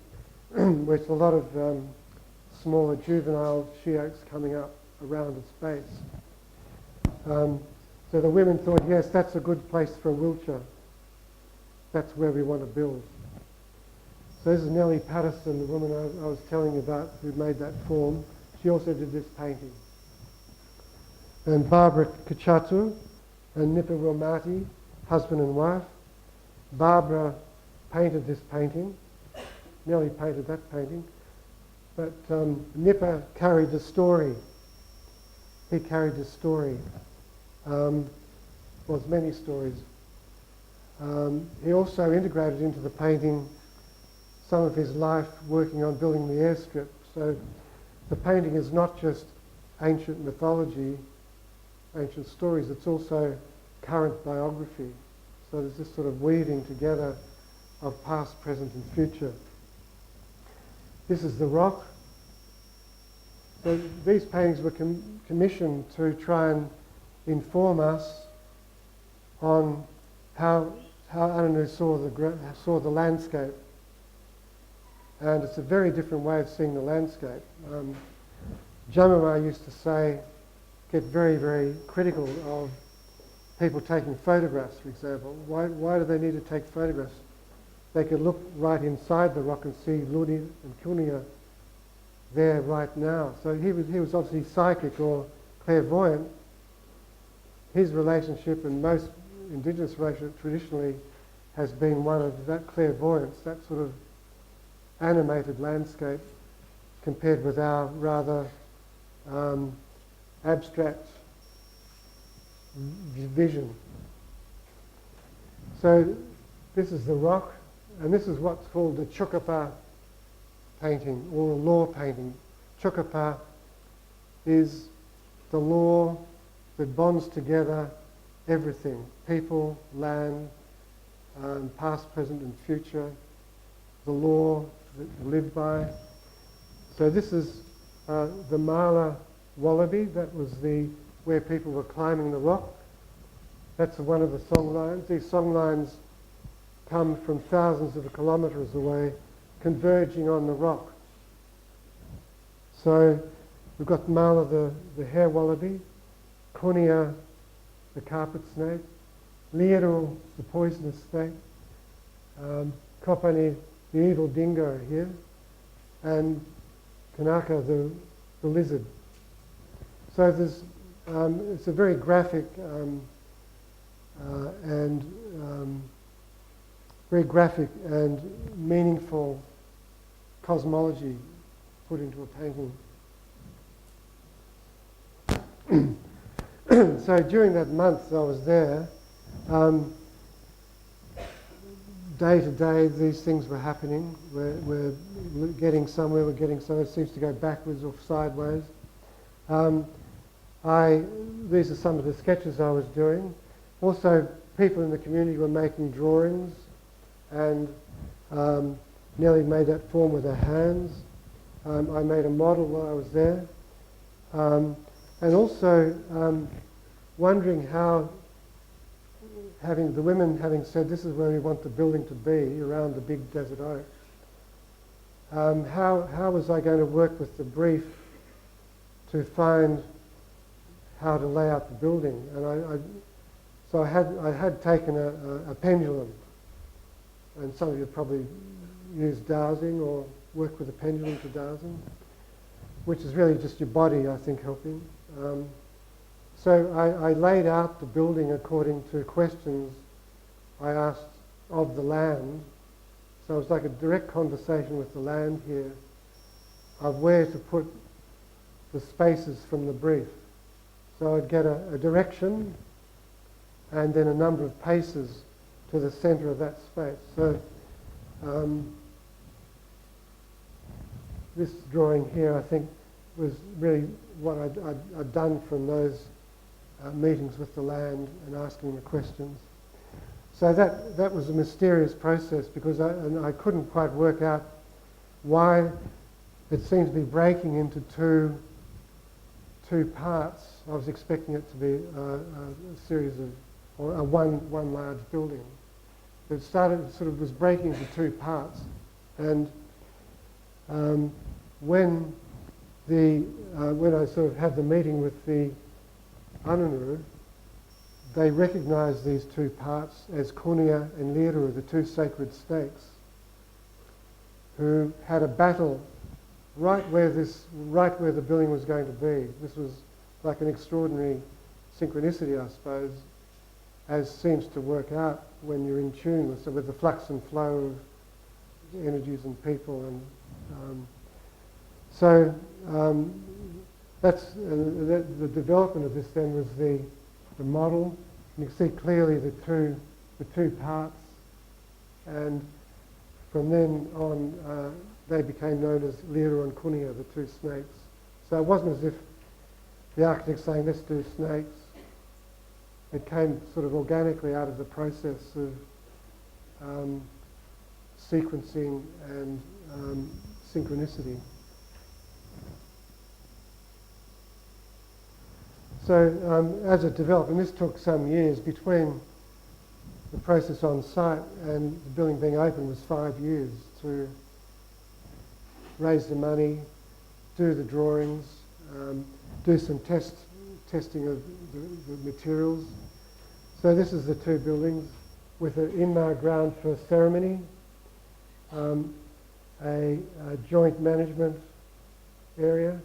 with a lot of smaller juvenile she oaks coming up around its base. So the women thought, yes, that's a good place for a wheelchair. That's where we want to build. So this is Nellie Patterson, the woman I was telling you about, who made that form. She also did this painting. And Barbara Kachatu and Nipa Wilmati, husband and wife. Barbara painted this painting. Nellie painted that painting. But Nipa carried the story. He carried the story. Was many stories. He also integrated into the painting some of his life working on building the airstrip. So the painting is not just ancient mythology, ancient stories, it's also current biography. So there's this sort of weaving together of past, present and future. This is the rock. So these paintings were commissioned to try and inform us on how Ananu saw the landscape. And it's a very different way of seeing the landscape. Jamamar used to say, get very, very critical of people taking photographs, for example. Why do they need to take photographs? They could look right inside the rock and see Luni and Kunia there right now. So he was obviously psychic or clairvoyant. His relationship, and most indigenous relationship traditionally, has been one of that clairvoyance, that sort of animated landscape, compared with our rather abstract vision. So this is the rock, and this is what's called the Chukapa painting, or law painting. Chukapa is the law that bonds together everything: people, land, past, present and future, the law that we live by. So this is the Mala Wallaby. That was where people were climbing the rock. That's one of the song lines. These song lines come from thousands of kilometres away, converging on the rock. So we've got Mala, the hair wallaby, Kunia, the carpet snake, Liru, the poisonous snake, Kopani, the evil dingo here, and Kanaka, the lizard. So there's, it's a very graphic and meaningful cosmology put into a painting. So during that month I was there, day to day these things were happening. We're getting somewhere, it seems to go backwards or sideways. These are some of the sketches I was doing. Also, people in the community were making drawings, and Nellie made that form with her hands. I made a model while I was there. And also wondering how, the women having said this is where we want the building to be, around the big desert oak, how was I going to work with the brief to find how to lay out the building? And so I had taken a pendulum, and some of you probably use dowsing or work with a pendulum to dowsing, which is really just your body, I think, helping. So I laid out the building according to questions I asked of the land. So it was like a direct conversation with the land here of where to put the spaces from the brief. So I'd get a direction and then a number of paces to the centre of that space. So this drawing here, I think, was really what I'd done from those meetings with the land and asking the questions. So that was a mysterious process, because I couldn't quite work out why it seemed to be breaking into two parts. I was expecting it to be a series of, or a one large building. It was breaking into two parts, and when I sort of had the meeting with the Anunuru, they recognised these two parts as Kunia and Liru, the two sacred snakes, who had a battle right where the building was going to be. This was like an extraordinary synchronicity, I suppose, as seems to work out when you're in tune with the flux and flow of energies and people. And that's the development of this. Then was the model. You can see clearly the two parts, and from then on they became known as Liru and Kunia, the two snakes. So it wasn't as if the architect saying let's do snakes. It came sort of organically out of the process of sequencing and synchronicity. So as it developed, and this took some years between the process on site and the building being open was 5 years to raise the money, do the drawings, do some testing of the materials. So this is the two buildings with an in-mar ground for ceremony, a joint management area,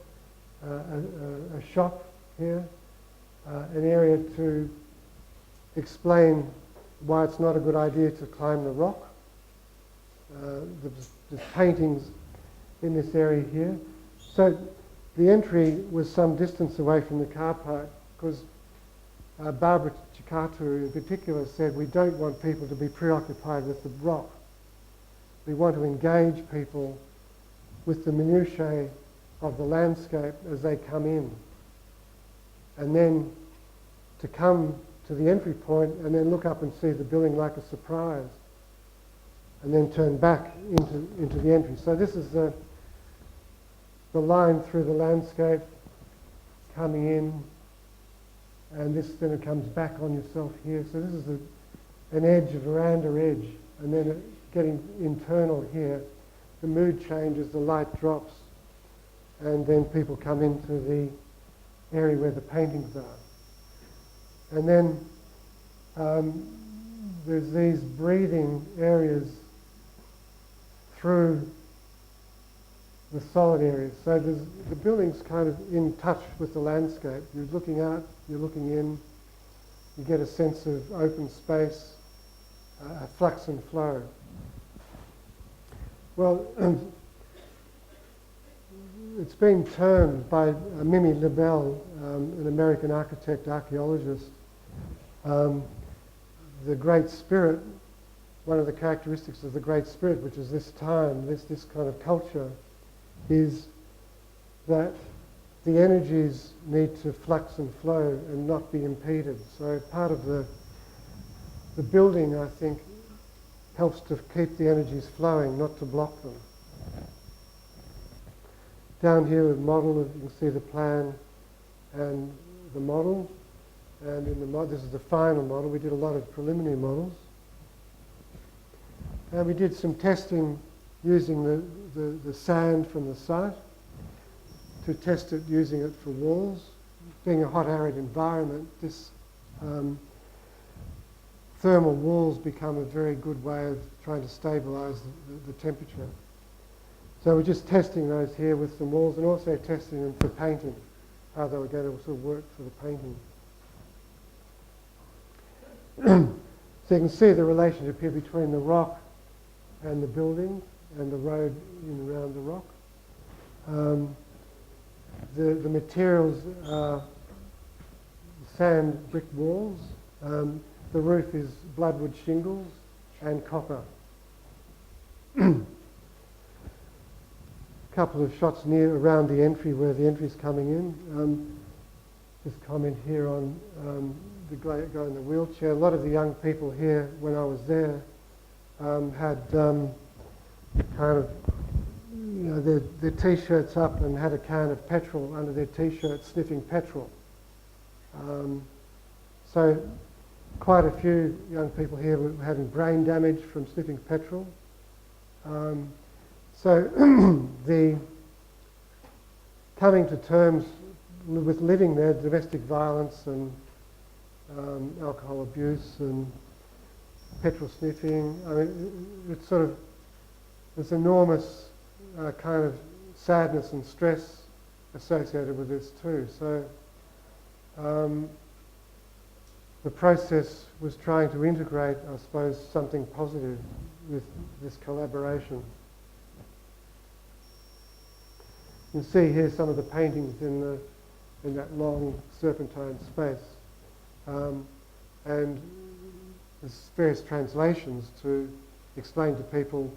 a shop here, an area to explain why it's not a good idea to climb the rock. There's paintings in this area here. So the entry was some distance away from the car park because Barbara Chikatu in particular said we don't want people to be preoccupied with the rock. We want to engage people with the minutiae of the landscape as they come in. And then to come to the entry point and then look up and see the building like a surprise. And then turn back into the entry. So this is the line through the landscape coming in, and this then it comes back on yourself here. So this is an edge, a veranda edge, and then getting internal here, the mood changes, the light drops, and then people come into the area where the paintings are. And then there's these breathing areas through the solid areas. So the building's kind of in touch with the landscape. You're looking out, you're looking in, you get a sense of open space, a flux and flow. Well, it's been termed by Mimi Lebel, an American architect, archaeologist, the Great Spirit. One of the characteristics of the Great Spirit, which is this time, this kind of culture, is that the energies need to flux and flow and not be impeded. So part of the building, I think, helps to keep the energies flowing, not to block them. Down here, the model, you can see the plan and the model. And in the model, this is the final model. We did a lot of preliminary models. And we did some testing using the sand from the site to test it, using it for walls. Being a hot, arid environment, this thermal walls become a very good way of trying to stabilise the temperature. So we're just testing those here with some walls and also testing them for painting, how they were going to sort of work for the painting. So you can see the relationship here between the rock and the building and the road in and around the rock. The materials are sand brick walls. The roof is bloodwood shingles and copper. Couple of shots near around the entry where the entry's coming in. Just comment here on the guy in the wheelchair. A lot of the young people here, when I was there, had kind of, you know, their t-shirts up and had a can of petrol under their t-shirt, sniffing petrol. So quite a few young people here were having brain damage from sniffing petrol. So the coming to terms with living there, domestic violence and alcohol abuse and petrol sniffing, I mean, it's sort of, there's enormous kind of sadness and stress associated with this too. So the process was trying to integrate, I suppose, something positive with this collaboration. You can see here some of the paintings in that long serpentine space. And there's various translations to explain to people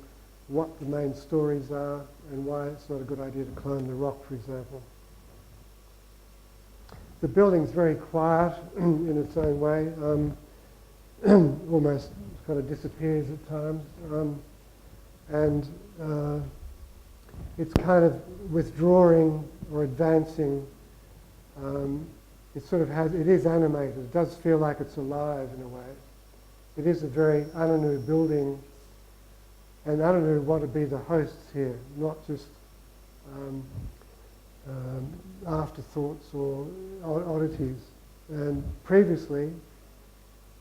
what the main stories are and why it's not a good idea to climb the rock, for example. The building's very quiet in its own way, almost kind of disappears at times, and it's kind of withdrawing or advancing it sort of has, it is animated. It does feel like it's alive in a way. It is a very Ananu building, and Ananu want to be the hosts here, not just afterthoughts or oddities. And previously,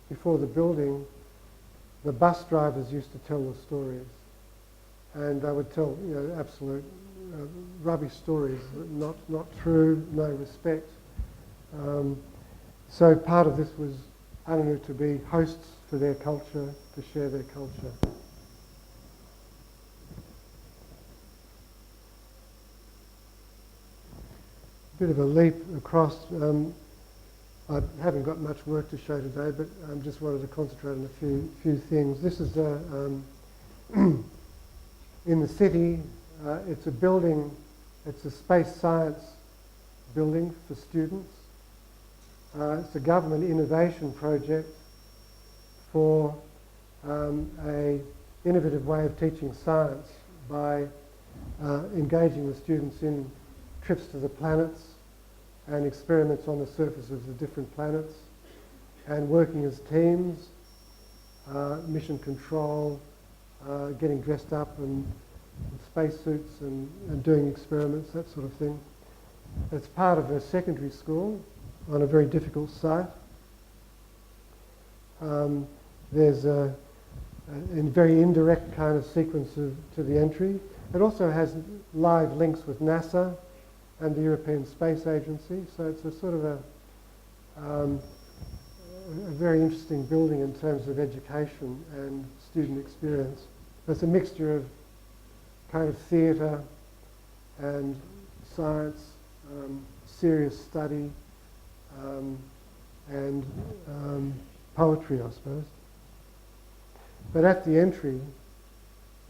before the building, the bus drivers used to tell the stories, and they would tell, you know, absolute rubbish stories, not true, no respect. So part of this was Ananu to be hosts for their culture, to share their culture. Bit of a leap across. I haven't got much work to show today, but I just wanted to concentrate on a few things. This is in the city. It's a building. It's a space science building for students. It's a government innovation project for a innovative way of teaching science by engaging the students in trips to the planets and experiments on the surface of the different planets, and working as teams, mission control, getting dressed up in spacesuits and doing experiments, that sort of thing. It's part of a secondary school on a very difficult site. There's a very indirect kind of sequence to the entry. It also has live links with NASA and the European Space Agency, so it's a sort of a very interesting building in terms of education and student experience. It's a mixture of kind of theatre and science, serious study, and poetry, I suppose. But at the entry,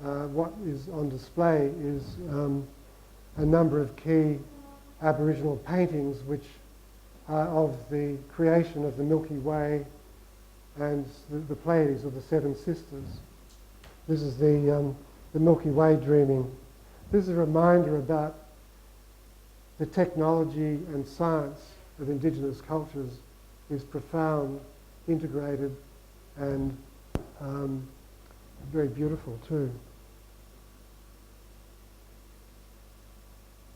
what is on display is a number of key Aboriginal paintings which are of the creation of the Milky Way and the Pleiades of the Seven Sisters. This is the Milky Way dreaming. This is a reminder about the technology and science of Indigenous cultures is profound, integrated, and very beautiful too.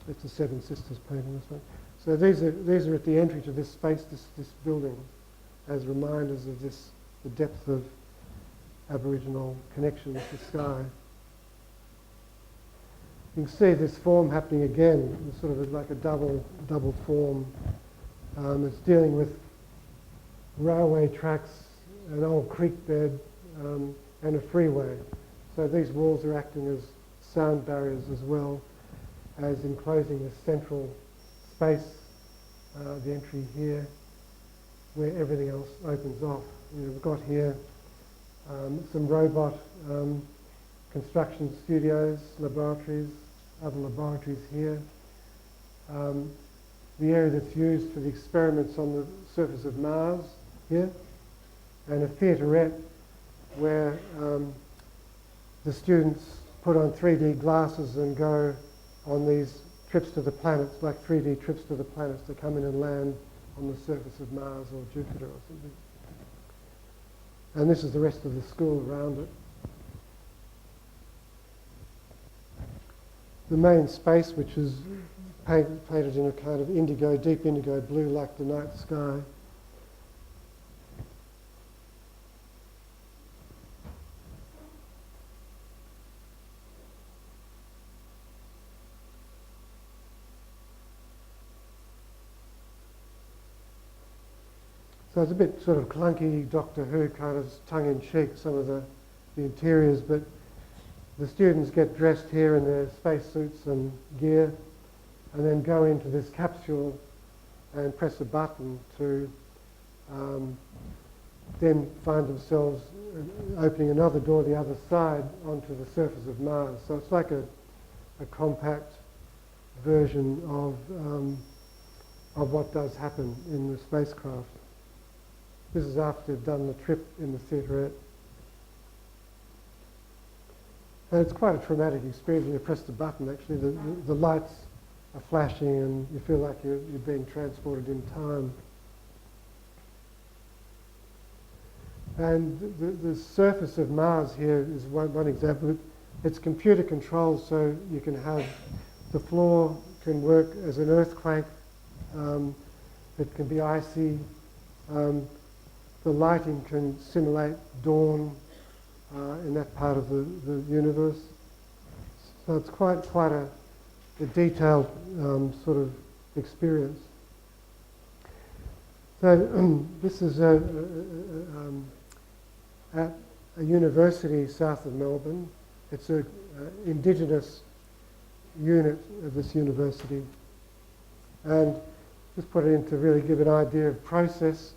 It's the Seven Sisters painting, this one. So these are at the entry to this space, this building, as reminders of the depth of Aboriginal connection with the sky. You can see this form happening again. It's sort of like a double form. It's dealing with railway tracks, an old creek bed, and a freeway. So these walls are acting as sound barriers as well as enclosing this central space, the entry here, where everything else opens off. We've got here some robot construction studios, laboratories, other laboratories here. The area that's used for the experiments on the surface of Mars here, and a theaterette where the students put on 3D glasses and go on these trips to the planets, like 3D trips to the planets. They come in and land on the surface of Mars or Jupiter or something. And this is the rest of the school around it. The main space, which is painted in a kind of indigo, deep indigo blue like the night sky. So it's a bit sort of clunky, Doctor Who kind of tongue-in-cheek, some of the interiors, but the students get dressed here in their spacesuits and gear and then go into this capsule and press a button to then find themselves opening another door the other side onto the surface of Mars. So it's like a compact version of what does happen in the spacecraft. This is after they've done the trip in the theaterette. And it's quite a traumatic experience when you press the button, actually. The lights are flashing and you feel like you're being transported in time. And the surface of Mars here is one example. It's computer controlled, so you can have the floor can work as an earthquake. It can be icy. The lighting can simulate dawn in that part of the universe. So it's quite a detailed sort of experience. So this is at a university south of Melbourne. It's an indigenous unit of this university. And just put it in to really give an idea of process.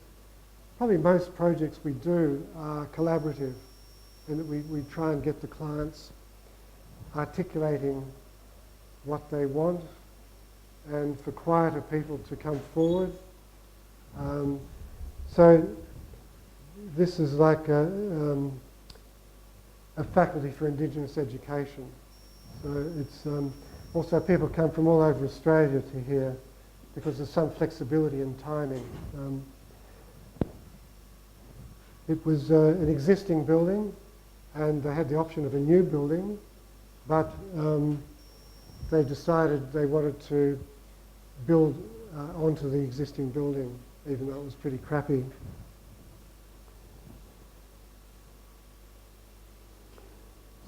Probably most projects we do are collaborative, and that we try and get the clients articulating what they want, and for quieter people to come forward. So this is like a faculty for Indigenous education. So it's also people come from all over Australia to here because there's some flexibility in timing. It was an existing building, and they had the option of a new building, but they decided they wanted to build onto the existing building, even though it was pretty crappy.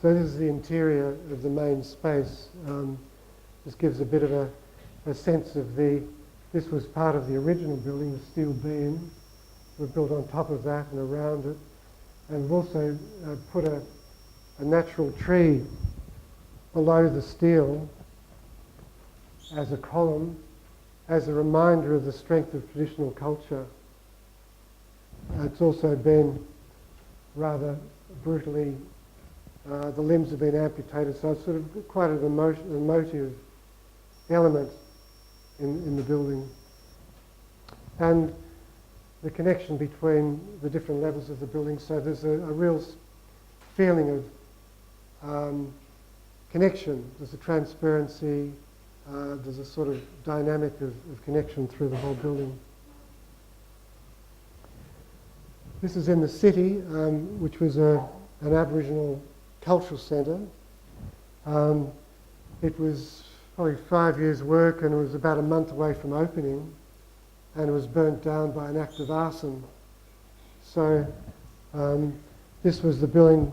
So this is the interior of the main space. This gives a bit of a sense of this was part of the original building, the steel beam. We've built on top of that and around it. And we've also put a natural tree below the steel as a column, as a reminder of the strength of traditional culture. It's also been rather brutally, the limbs have been amputated, so it's sort of quite an emotive element in the building. And the connection between the different levels of the building, so there's a real feeling of connection. There's a transparency, there's a sort of dynamic of connection through the whole building. This is in the city, which was an Aboriginal cultural centre. It was probably 5 years' work, and it was about a month away from opening, and it was burnt down by an act of arson. So this was the building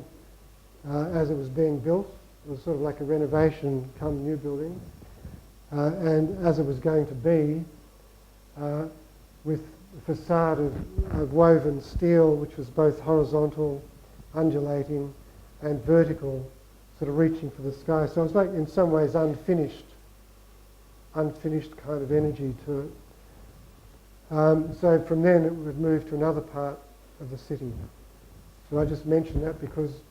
as it was being built. It was sort of like a renovation come new building. And as it was going to be, with a facade of woven steel, which was both horizontal, undulating, and vertical, sort of reaching for the sky. So it was like, in some ways, unfinished kind of energy to it. So from then it would move to another part of the city. So I just mentioned that because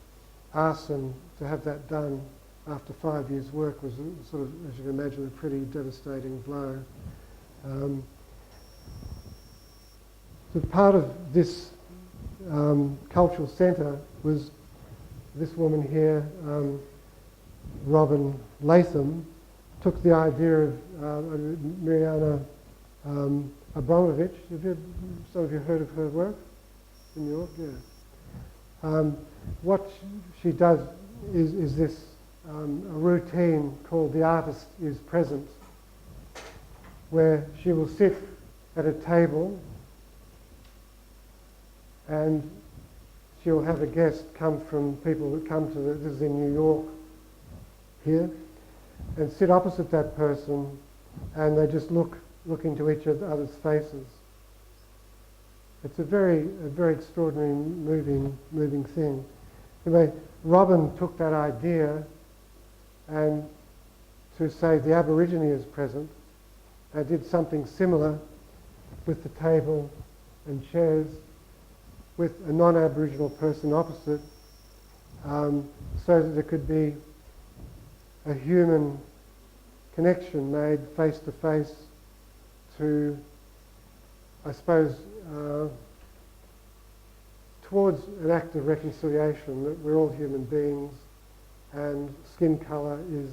arson, to have that done after 5 years' work, was sort of, as you can imagine, a pretty devastating blow. So part of this cultural centre was this woman here, Robin Latham, took the idea of Mirjana Abramovich. Some of you heard of her work in New York? Yeah. What she does is this a routine called The Artist is Present, where she will sit at a table and she'll have a guest come from people that come to this is in New York here, and sit opposite that person, and they just look into each other's faces. It's a very extraordinary, moving thing. Anyway, Robin took that idea and to say the Aborigine is present, and did something similar with the table and chairs with a non-Aboriginal person opposite, so that there could be a human connection made face to face to, I suppose, towards an act of reconciliation, that we're all human beings and skin colour is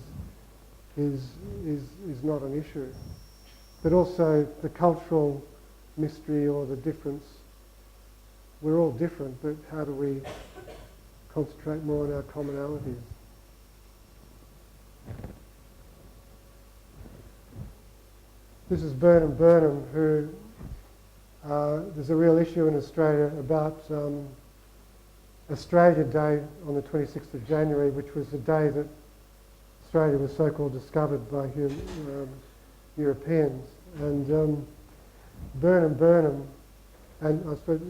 not an issue. But also the cultural mystery or the difference we're all different, but how do we concentrate more on our commonalities? This is Burnham, who there's a real issue in Australia about Australia Day on the 26th of January, which was the day that Australia was so-called discovered by Europeans. And Burnham, and I suppose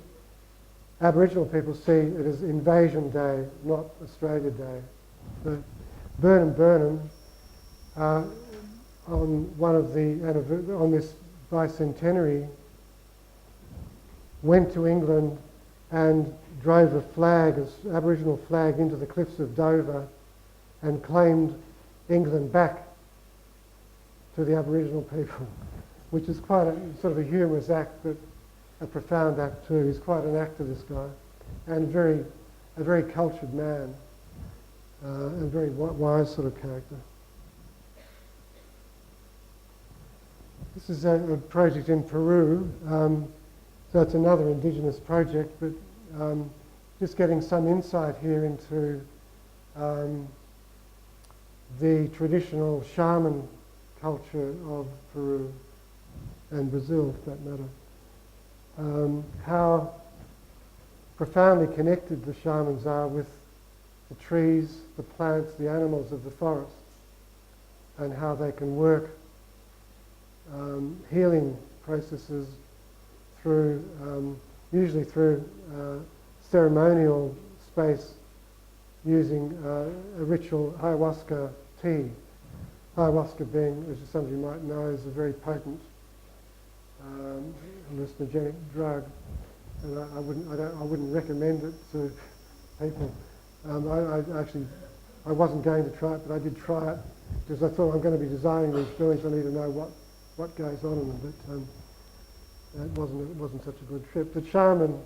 Aboriginal people see it as Invasion Day, not Australia Day. But Burnham, on this bicentenary, went to England and drove a flag, an Aboriginal flag, into the cliffs of Dover and claimed England back to the Aboriginal people, which is quite a sort of a humorous act, but a profound act too. He's quite an actor, this guy, and a very cultured man, and a very wise sort of character. This is a project in Peru, so it's another indigenous project, but just getting some insight here into the traditional shaman culture of Peru and Brazil, for that matter. How profoundly connected the shamans are with the trees, the plants, the animals of the forest, and how they can work healing processes through, usually through ceremonial space, using a ritual ayahuasca tea. Ayahuasca being, as some of you might know, is a very potent hallucinogenic drug, and I wouldn't recommend it to people. I wasn't going to try it, but I did try it because I thought I'm going to be designing these buildings. I need to know what goes on in them. But it wasn't such a good trip. The shaman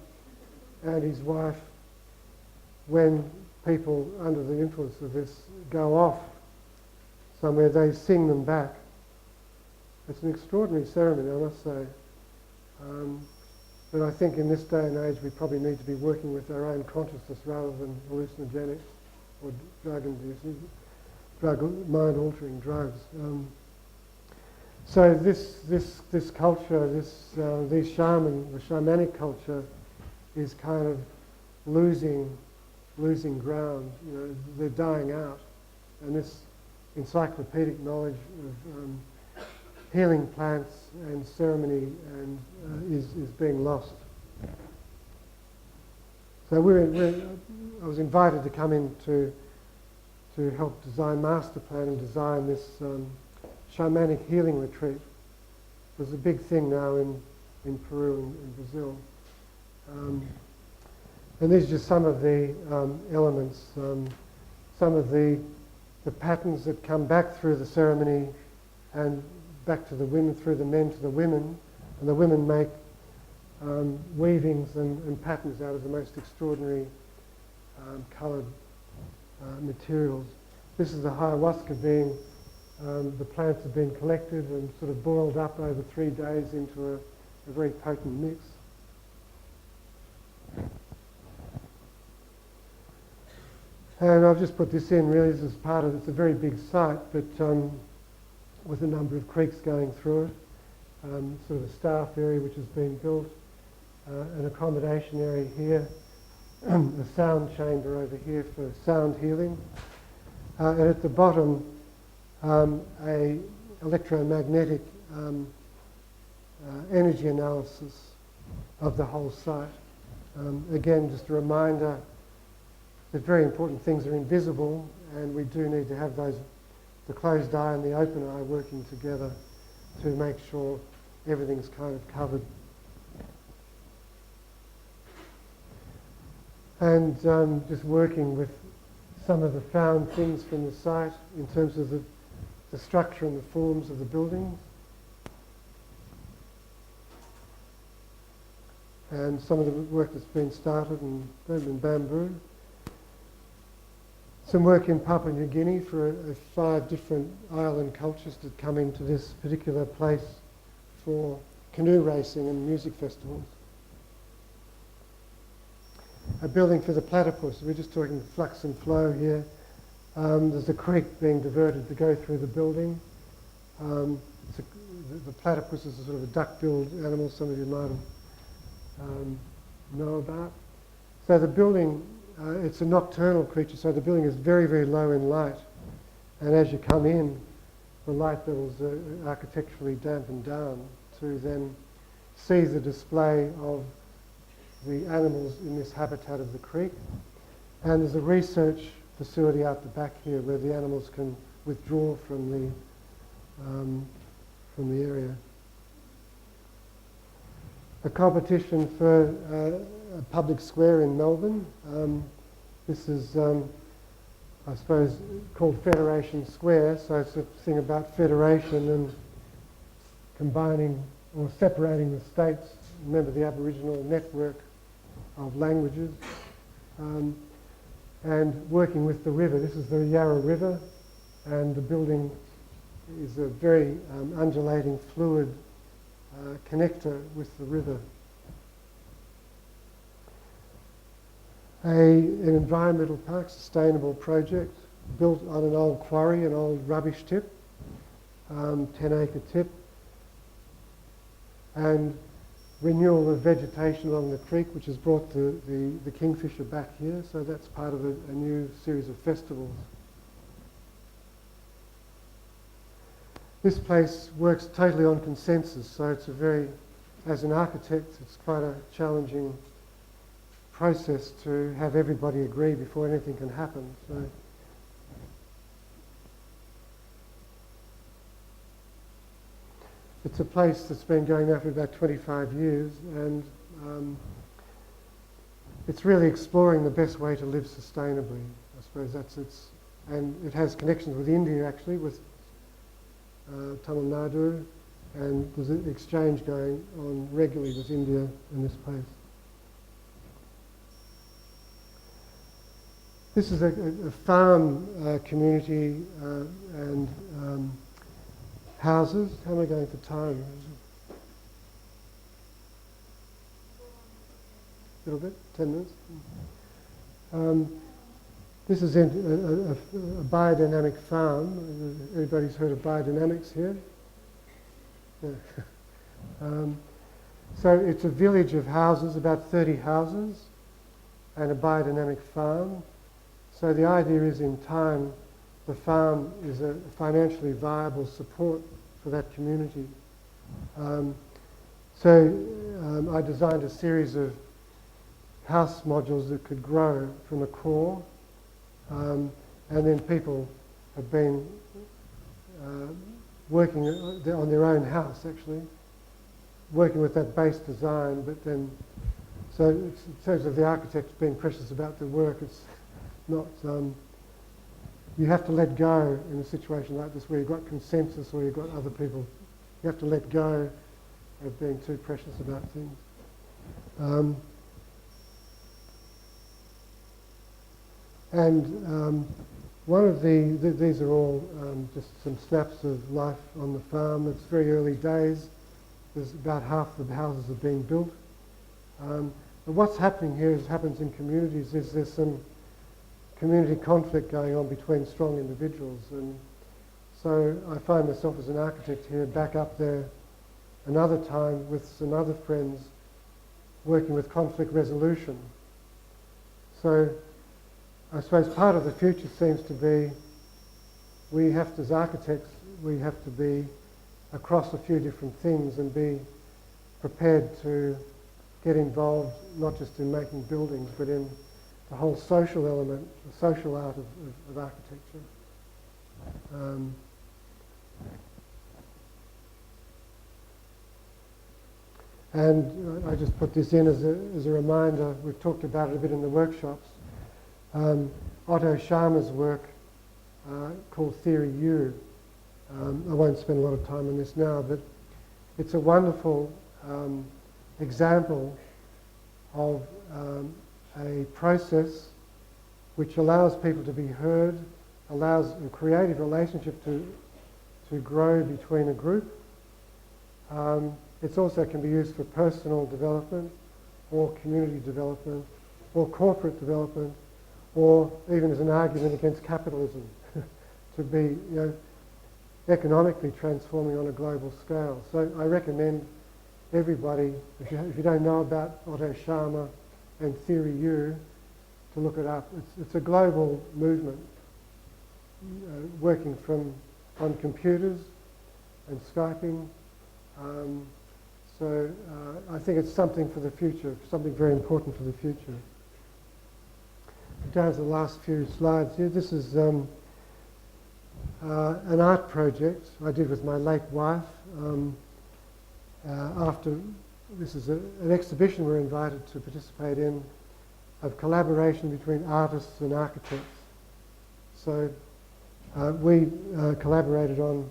and his wife, when people under the influence of this go off somewhere, they sing them back. It's an extraordinary ceremony, I must say. But I think in this day and age we probably need to be working with our own consciousness rather than hallucinogenics or mind-altering drugs. So this culture, these shaman, the shamanic culture, is kind of losing ground. You know, they're dying out, and this encyclopedic knowledge of healing plants and ceremony and is being lost. So I was invited to come in to help design, master plan and design this shamanic healing retreat. There's a big thing now in Peru and Brazil. And these are just some of the elements, some of the patterns that come back through the ceremony and back to the women, through the men to the women, and the women make weavings and patterns out of the most extraordinary coloured materials. This is the ayahuasca being, the plants have been collected and sort of boiled up over 3 days into a very potent mix. And I've just put this in really as part of, it's a very big site, but with a number of creeks going through it, sort of a staff area which has been built, an accommodation area here, a sound chamber over here for sound healing, and at the bottom a electromagnetic energy analysis of the whole site. Again, just a reminder that very important things are invisible, and we do need to have those, the closed eye and the open eye working together to make sure everything's kind of covered. And just working with some of the found things from the site in terms of the structure and the forms of the buildings. And some of the work that's been started in bamboo. Some work in Papua New Guinea for 5 different island cultures that come into this particular place for canoe racing and music festivals. a building for the platypus. We're just talking flux and flow here. There's a creek being diverted to go through the building. The platypus is a sort of a duck-billed animal some of you might know about. So the building, it's a nocturnal creature, so the building is very, very low in light. And as you come in, the light levels are architecturally dampened down to then see the display of the animals in this habitat of the creek. And there's a research facility out the back here where the animals can withdraw from the area. A competition for a public square in Melbourne. This is, I suppose, called Federation Square, so it's a thing about federation and combining or separating the states. Remember the Aboriginal network of languages. And working with the river. This is the Yarra River, and the building is a very undulating fluid connector with the river. An environmental park, sustainable project, built on an old quarry, an old rubbish tip, 10-acre tip, and renewal of vegetation along the creek, which has brought the kingfisher back here, so that's part of a new series of festivals. This place works totally on consensus, so it's a very, as an architect, it's quite a challenging process to have everybody agree before anything can happen. So it's a place that's been going now for about 25 years, and it's really exploring the best way to live sustainably. I suppose that's its, and it has connections with India actually, with Tamil Nadu, and there's an exchange going on regularly with India in this place. This is a farm community and houses. How am I going for time? A little bit, 10 minutes. This is a biodynamic farm. Everybody's heard of biodynamics here? Yeah. So it's a village of houses, about 30 houses, and a biodynamic farm. So the idea is in time, the farm is a financially viable support for that community. I designed a series of house modules that could grow from a core, and then people have been working on their own house actually, working with that base design, but then, so in terms of the architect being precious about the work, it's not, you have to let go in a situation like this where you've got consensus or you've got other people. You have to let go of being too precious about things. One of these are all just some snaps of life on the farm. It's very early days. There's about half the houses have been built. But what's happening here, as happens in communities, is there's some community conflict going on between strong individuals, and so I find myself as an architect here back up there another time with some other friends working with conflict resolution. So I suppose part of the future seems to be we have to, as architects, we have to be across a few different things and be prepared to get involved not just in making buildings but in the whole social element, the social art of architecture. And I just put this in as a reminder. We've talked about it a bit in the workshops. Otto Scharmer's work called Theory U. I won't spend a lot of time on this now, but it's a wonderful example of a process which allows people to be heard, allows a creative relationship to grow between a group. It also can be used for personal development or community development or corporate development, or even as an argument against capitalism, to be, economically transforming on a global scale. So I recommend everybody, if you don't know about Otto Scharmer and Theory U, to look it up. It's a global movement, working on computers and Skyping. So I think it's something for the future, something very important for the future. Down to the last few slides here. This is an art project I did with my late wife. This is an exhibition we're invited to participate in of collaboration between artists and architects. So we collaborated on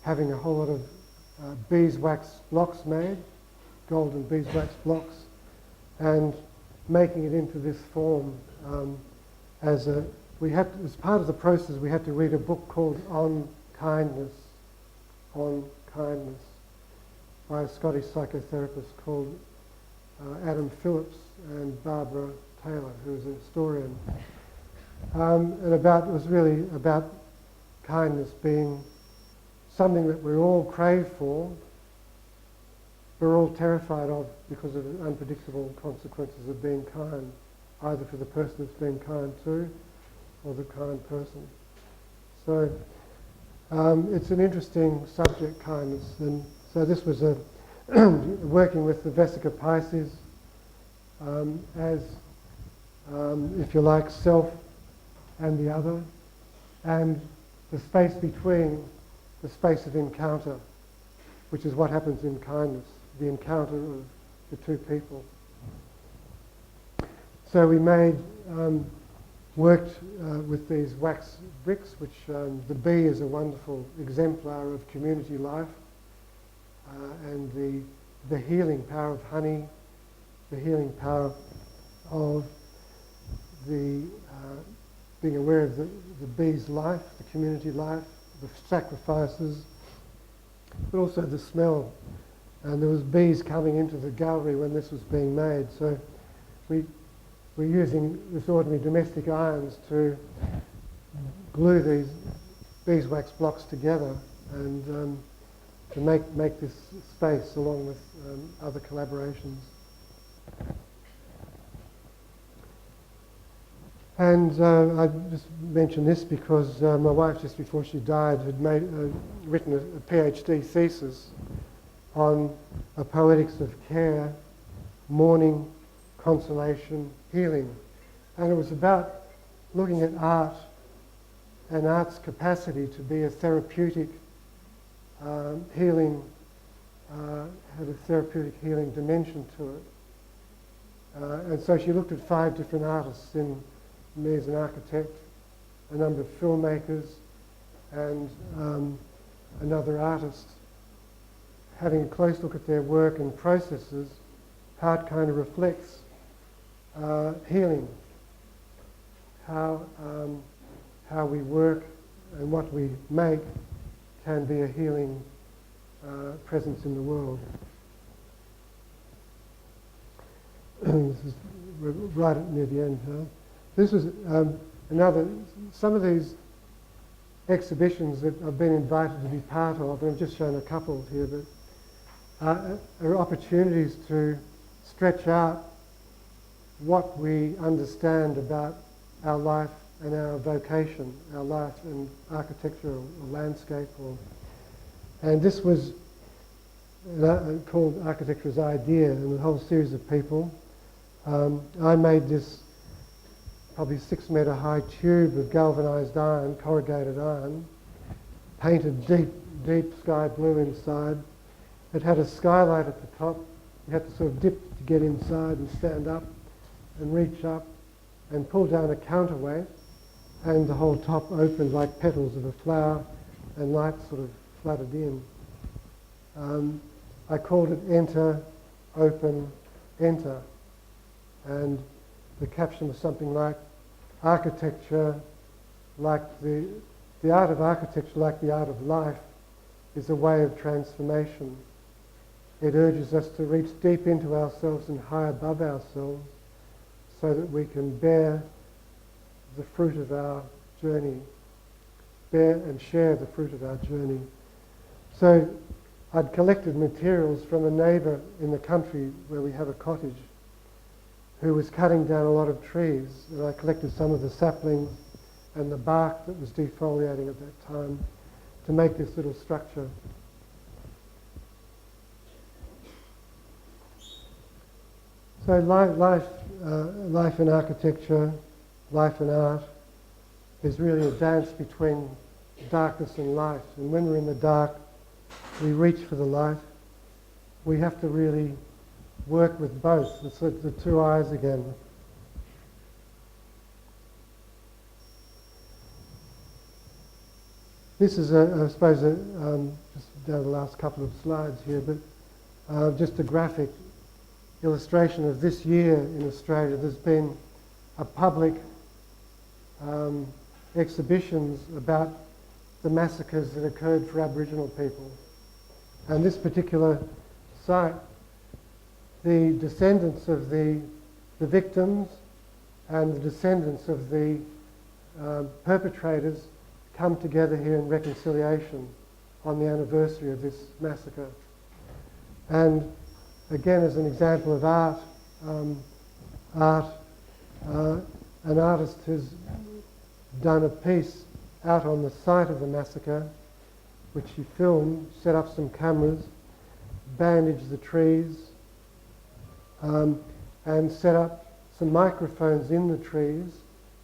having a whole lot of beeswax blocks made, golden beeswax blocks, and making it into this form. As part of the process, we had to read a book called On Kindness, by a Scottish psychotherapist called Adam Phillips and Barbara Taylor, who is a historian. It was really about kindness being something that we all crave for, we're all terrified of because of the unpredictable consequences of being kind, either for the person that's being kind to or the kind person. So it's an interesting subject, kindness. And so this was working with the Vesica Pisces as, if you like, self and the other, and the space between, the space of encounter, which is what happens in kindness, the encounter of the two people. So we worked with these wax bricks, which the bee is a wonderful exemplar of community life, and the healing power of honey, the healing power of the being aware of the bee's life, the community life, the sacrifices, but also the smell. And there was bees coming into the gallery when this was being made. So we're using this ordinary domestic irons to glue these beeswax blocks together and to make this space along with other collaborations. And I just mention this because my wife, just before she died, had written a PhD thesis on a poetics of care, mourning, consolation, healing. And it was about looking at art and art's capacity to be a therapeutic healing, had a therapeutic healing dimension to it. And so she looked at 5 different artists, me as an architect, a number of filmmakers, and another artist, having a close look at their work and processes, how it kind of reflects healing, how we work and what we make can be a healing presence in the world. This is right near the end. This was some of these exhibitions that I've been invited to be part of, and I've just shown a couple here, but are opportunities to stretch out what we understand about our life and our vocation, our life in architecture or landscape. And this was called Architecture's Idea, and a whole series of people. I made this probably 6-metre high tube of galvanised iron, corrugated iron, painted deep sky blue inside. It had a skylight at the top. You had to sort of dip to get inside and stand up and reach up and pull down a counterweight, and the whole top opened like petals of a flower and light sort of flooded in. I called it Enter, Open, Enter, and the caption was something like architecture, like the art of architecture, like the art of life, is a way of transformation. It urges us to reach deep into ourselves and high above ourselves so that we can bear the fruit of our journey, bear and share the fruit of our journey. So I'd collected materials from a neighbour in the country where we have a cottage who was cutting down a lot of trees, and I collected some of the saplings and the bark that was defoliating at that time to make this little structure. So life in architecture, life in art is really a dance between darkness and light. And when we're in the dark, we reach for the light. We have to really work with both. It's like the two eyes again. This is, I suppose, just down the last couple of slides here, but just a graphic illustration of this year in Australia. There's been a public exhibitions about the massacres that occurred for Aboriginal people. And this particular site, the descendants of the victims and the descendants of the perpetrators come together here in reconciliation on the anniversary of this massacre. And again, as an example of art, an artist has done a piece out on the site of the massacre, which he filmed, set up some cameras, bandaged the trees, and set up some microphones in the trees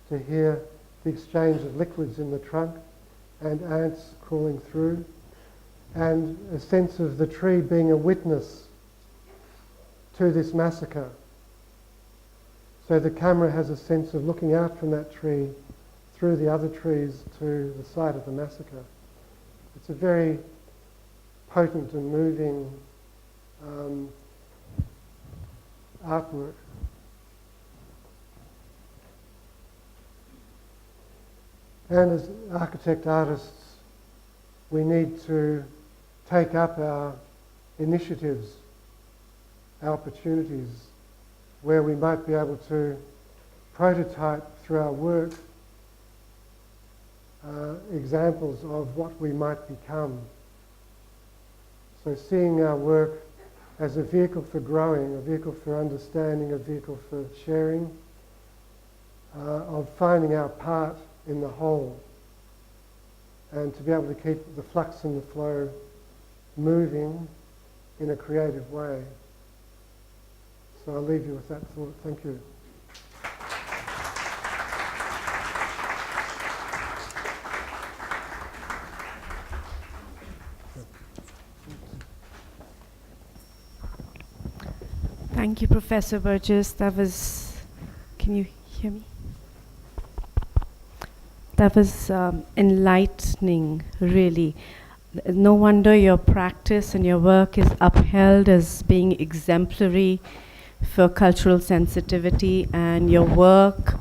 to hear the exchange of liquids in the trunk and ants crawling through, and a sense of the tree being a witness to this massacre. So the camera has a sense of looking out from that tree through the other trees to the site of the massacre. It's a very potent and moving artwork. And as architect artists, we need to take up our initiatives, our opportunities, where we might be able to prototype through our work examples of what we might become. So seeing our work as a vehicle for growing, a vehicle for understanding, a vehicle for sharing, of finding our part in the whole, and to be able to keep the flux and the flow moving in a creative way. So I'll leave you with that thought. Thank you. Thank you, Professor Burgess. That was, can you hear me? That was enlightening, really. No wonder your practice and your work is upheld as being exemplary for cultural sensitivity, and your work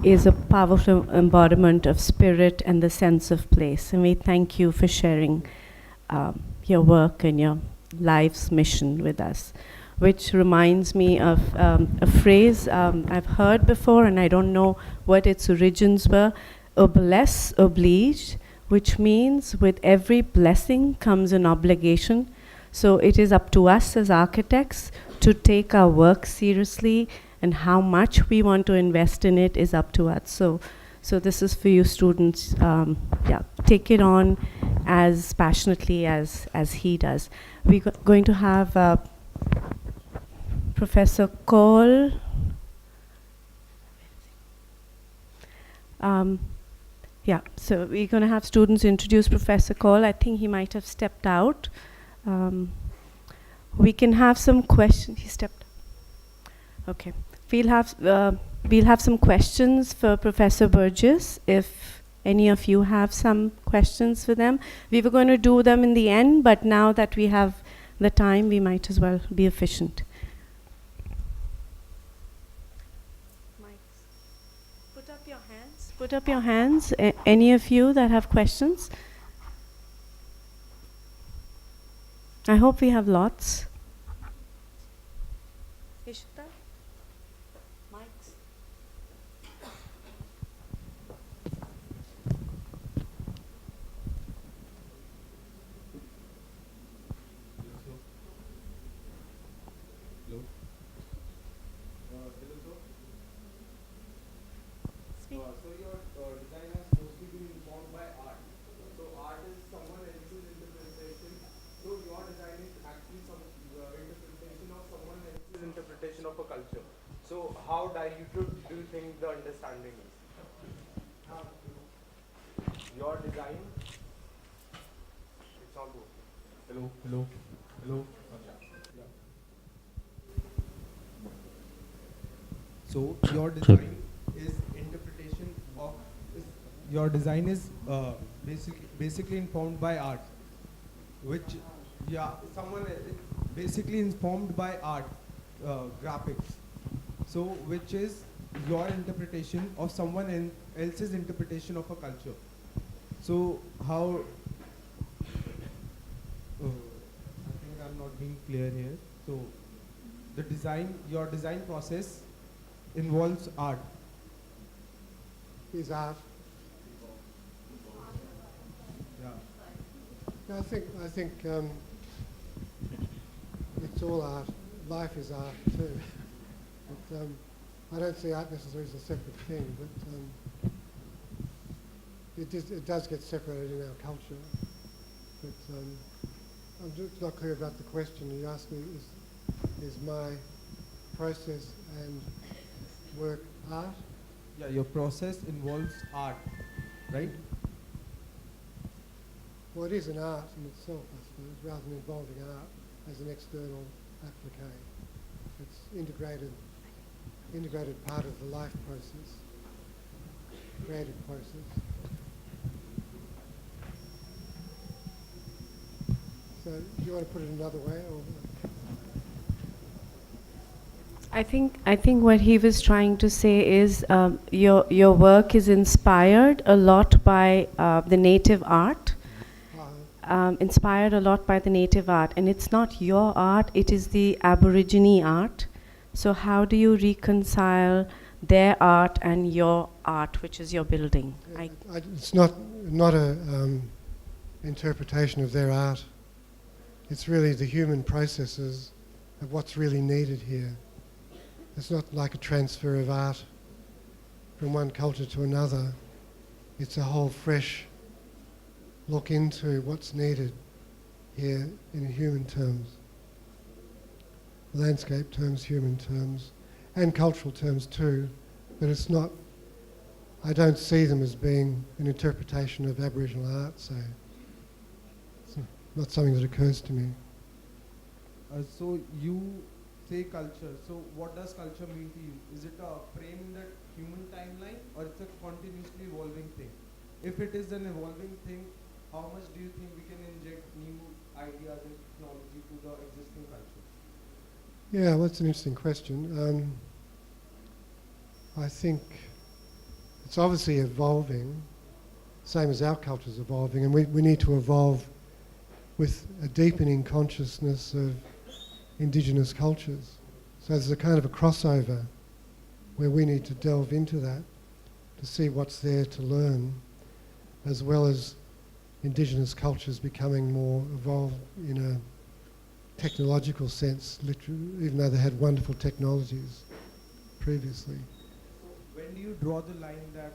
is a powerful embodiment of spirit and the sense of place. And we thank you for sharing your work and your life's mission with us. Which reminds me of a phrase I've heard before, and I don't know what its origins were, oblesse oblige, which means with every blessing comes an obligation. So it is up to us as architects to take our work seriously, and how much we want to invest in it is up to us. So this is for you students. Take it on as passionately as he does. We're going to have Professor Cole. So we're going to have students introduce Professor Cole. I think he might have stepped out. We can have some questions. He stepped. Okay. We'll have some questions for Professor Burgess, if any of you have some questions for them. We were going to do them in the end, but now that we have the time, we might as well be efficient. Put up your hands. Any of you that have questions? I hope we have lots. Ishita? Mics? So how diluted do you think the understanding is? Your design, it's all good. Hello, hello, hello. Yeah. So your design is interpretation of your design is basically informed by art, which someone basically informed by art, graphics. So which is your interpretation of someone else's interpretation of a culture. So how I think I'm not being clear here. So your design process involves art. Is art. Yeah. Yeah, I think it's all art. Life is art too. But, I don't see art necessarily as a separate thing, but it does get separated in our culture. But I'm just not clear about the question you asked me. Is my process and work art? Yeah, your process involves art, right? Well, it is an art in itself, I suppose, rather than involving art as an external applique. It's integrated part of the life process, creative process. So, do you want to put it another way, or? I think what he was trying to say is your work is inspired a lot by the native art. Inspired a lot by the native art, and it's not your art, it is the Aborigine art. So how do you reconcile their art and your art, which is your building? It's not a interpretation of their art. It's really the human processes of what's really needed here. It's not like a transfer of art from one culture to another. It's a whole fresh look into what's needed here in human terms, landscape terms, human terms, and cultural terms too. But it's not, I don't see them as being an interpretation of Aboriginal art, so it's not something that occurs to me. So you say culture. So what does culture mean to you? Is it a frame in the human timeline, or it's a continuously evolving thing? If it is an evolving thing, how much do you think we can inject new ideas and technology to the existing culture? Yeah, well, that's an interesting question. I think it's obviously evolving, same as our culture's evolving, and we need to evolve with a deepening consciousness of Indigenous cultures. So there's a kind of a crossover where we need to delve into that to see what's there to learn, as well as Indigenous cultures becoming more evolved in a technological sense, literally, even though they had wonderful technologies previously. So when do you draw the line that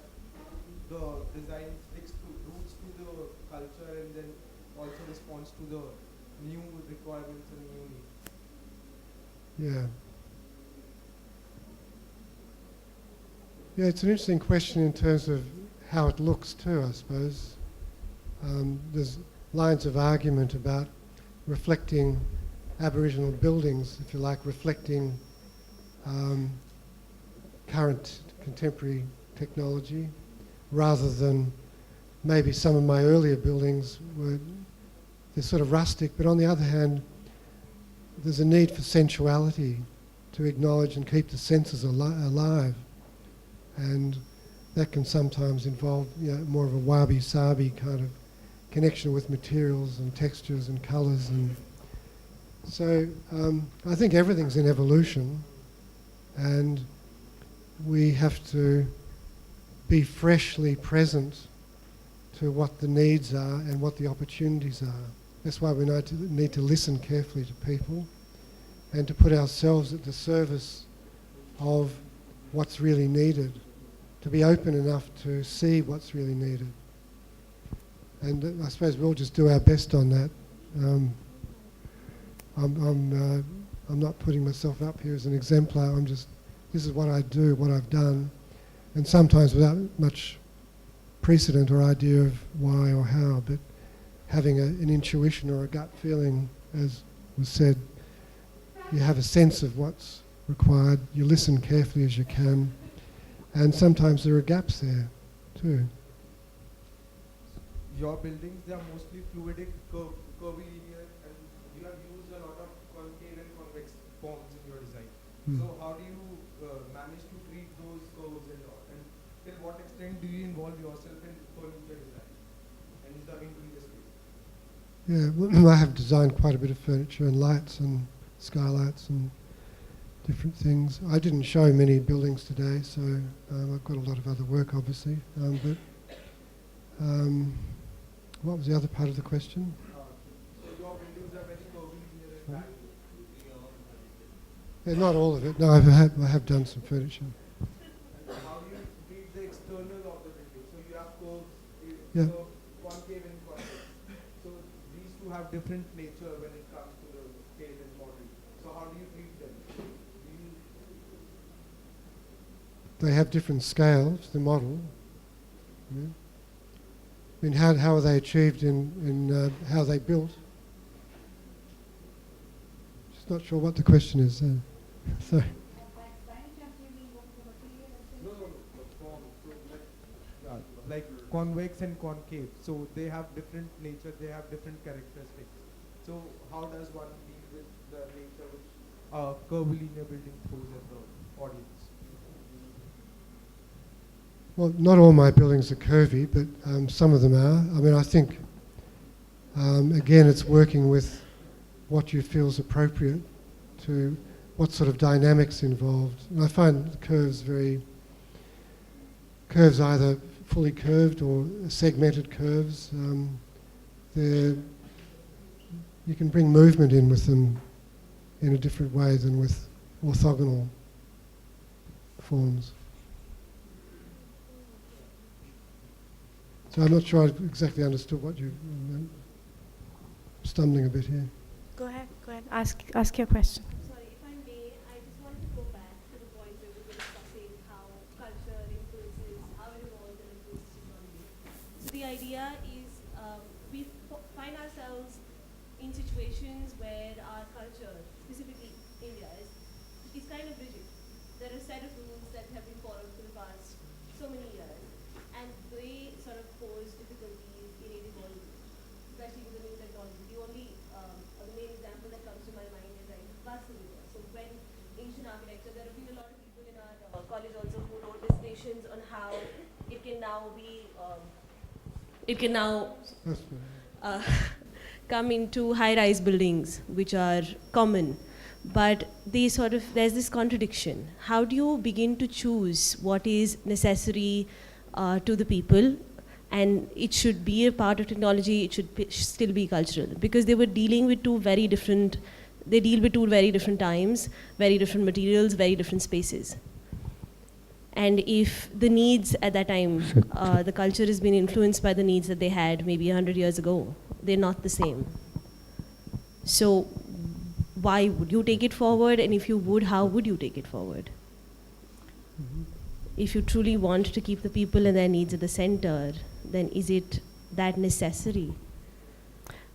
the design sticks to roots to the culture and then also responds to the new requirements and new needs? Yeah. Yeah, it's an interesting question in terms of how it looks too, I suppose. There's lines of argument about reflecting Aboriginal buildings, if you like, reflecting current contemporary technology, rather than maybe some of my earlier buildings they're sort of rustic, but on the other hand, there's a need for sensuality to acknowledge and keep the senses alive. And that can sometimes involve more of a wabi-sabi kind of connection with materials and textures and colours. And so I think everything's in evolution, and we have to be freshly present to what the needs are and what the opportunities are. That's why we need to listen carefully to people and to put ourselves at the service of what's really needed, to be open enough to see what's really needed. And I suppose we'll just do our best on that. I'm not putting myself up here as an exemplar. I'm just this is what I do, what I've done, and sometimes without much precedent or idea of why or how, but having an intuition or a gut feeling, as was said, you have a sense of what's required, you listen carefully as you can, and sometimes there are gaps there too. Your buildings, they are mostly fluidic, curvilinear, and you have used a lot of concave and convex forms in your design. So how do you manage to treat those curves and all? And till what extent do you involve yourself in furniture design and the interior space? Yeah, well, I have designed quite a bit of furniture and lights and skylights and different things. I didn't show many buildings today, so I've got a lot of other work, obviously. What was the other part of the question? So your buildings are very curvilinear and bad. Yeah, not all of it. No, I have done some furniture. And how do you treat the external of the building? So you have curves, Yeah. so concave and convex. So these two have different nature when it comes to the scale and model. So how do you treat them? Do you They have different scales, the model. Yeah. I mean, how are they achieved in how they built? Just not sure what the question is. So. No, the form. So like convex and concave. So they have different nature, they have different characteristics. So how does one deal with the nature which a curvilinear building throws at the audience? Well, not all my buildings are curvy, but some of them are. I mean, I think, again, it's working with what you feel is appropriate to what sort of dynamics involved. And I find curves either fully curved or segmented curves. You can bring movement in with them in a different way than with orthogonal forms. So I'm not sure I exactly understood what you meant. Stumbling a bit here. Go ahead. Ask your question. Sorry, if I may, I just wanted to go back to the point where we were discussing how culture influences, how it evolves and influences technology. So the idea is we find ourselves in situations where our culture, specifically India, is kind of rigid. There are a set of rules that have been followed for the past so many years, and they sort of pose difficulties in it evolving, especially with the new technology. The main example that comes to my mind is like Vastuvidya. So when ancient architecture, there have been a lot of people in our college also who wrote dissertations on how it can now be, come into high-rise buildings, which are common. But there's this contradiction. How do you begin to choose what is necessary to the people, and it should be a part of technology, it should still be cultural? Because they were dealing with they deal with two very different times, very different materials, very different spaces. And if the needs at that time, the culture has been influenced by the needs that they had maybe 100 years ago, they're not the same. So why would you take it forward? And if you would, how would you take it forward? If you truly want to keep the people and their needs at the center, then is it that necessary?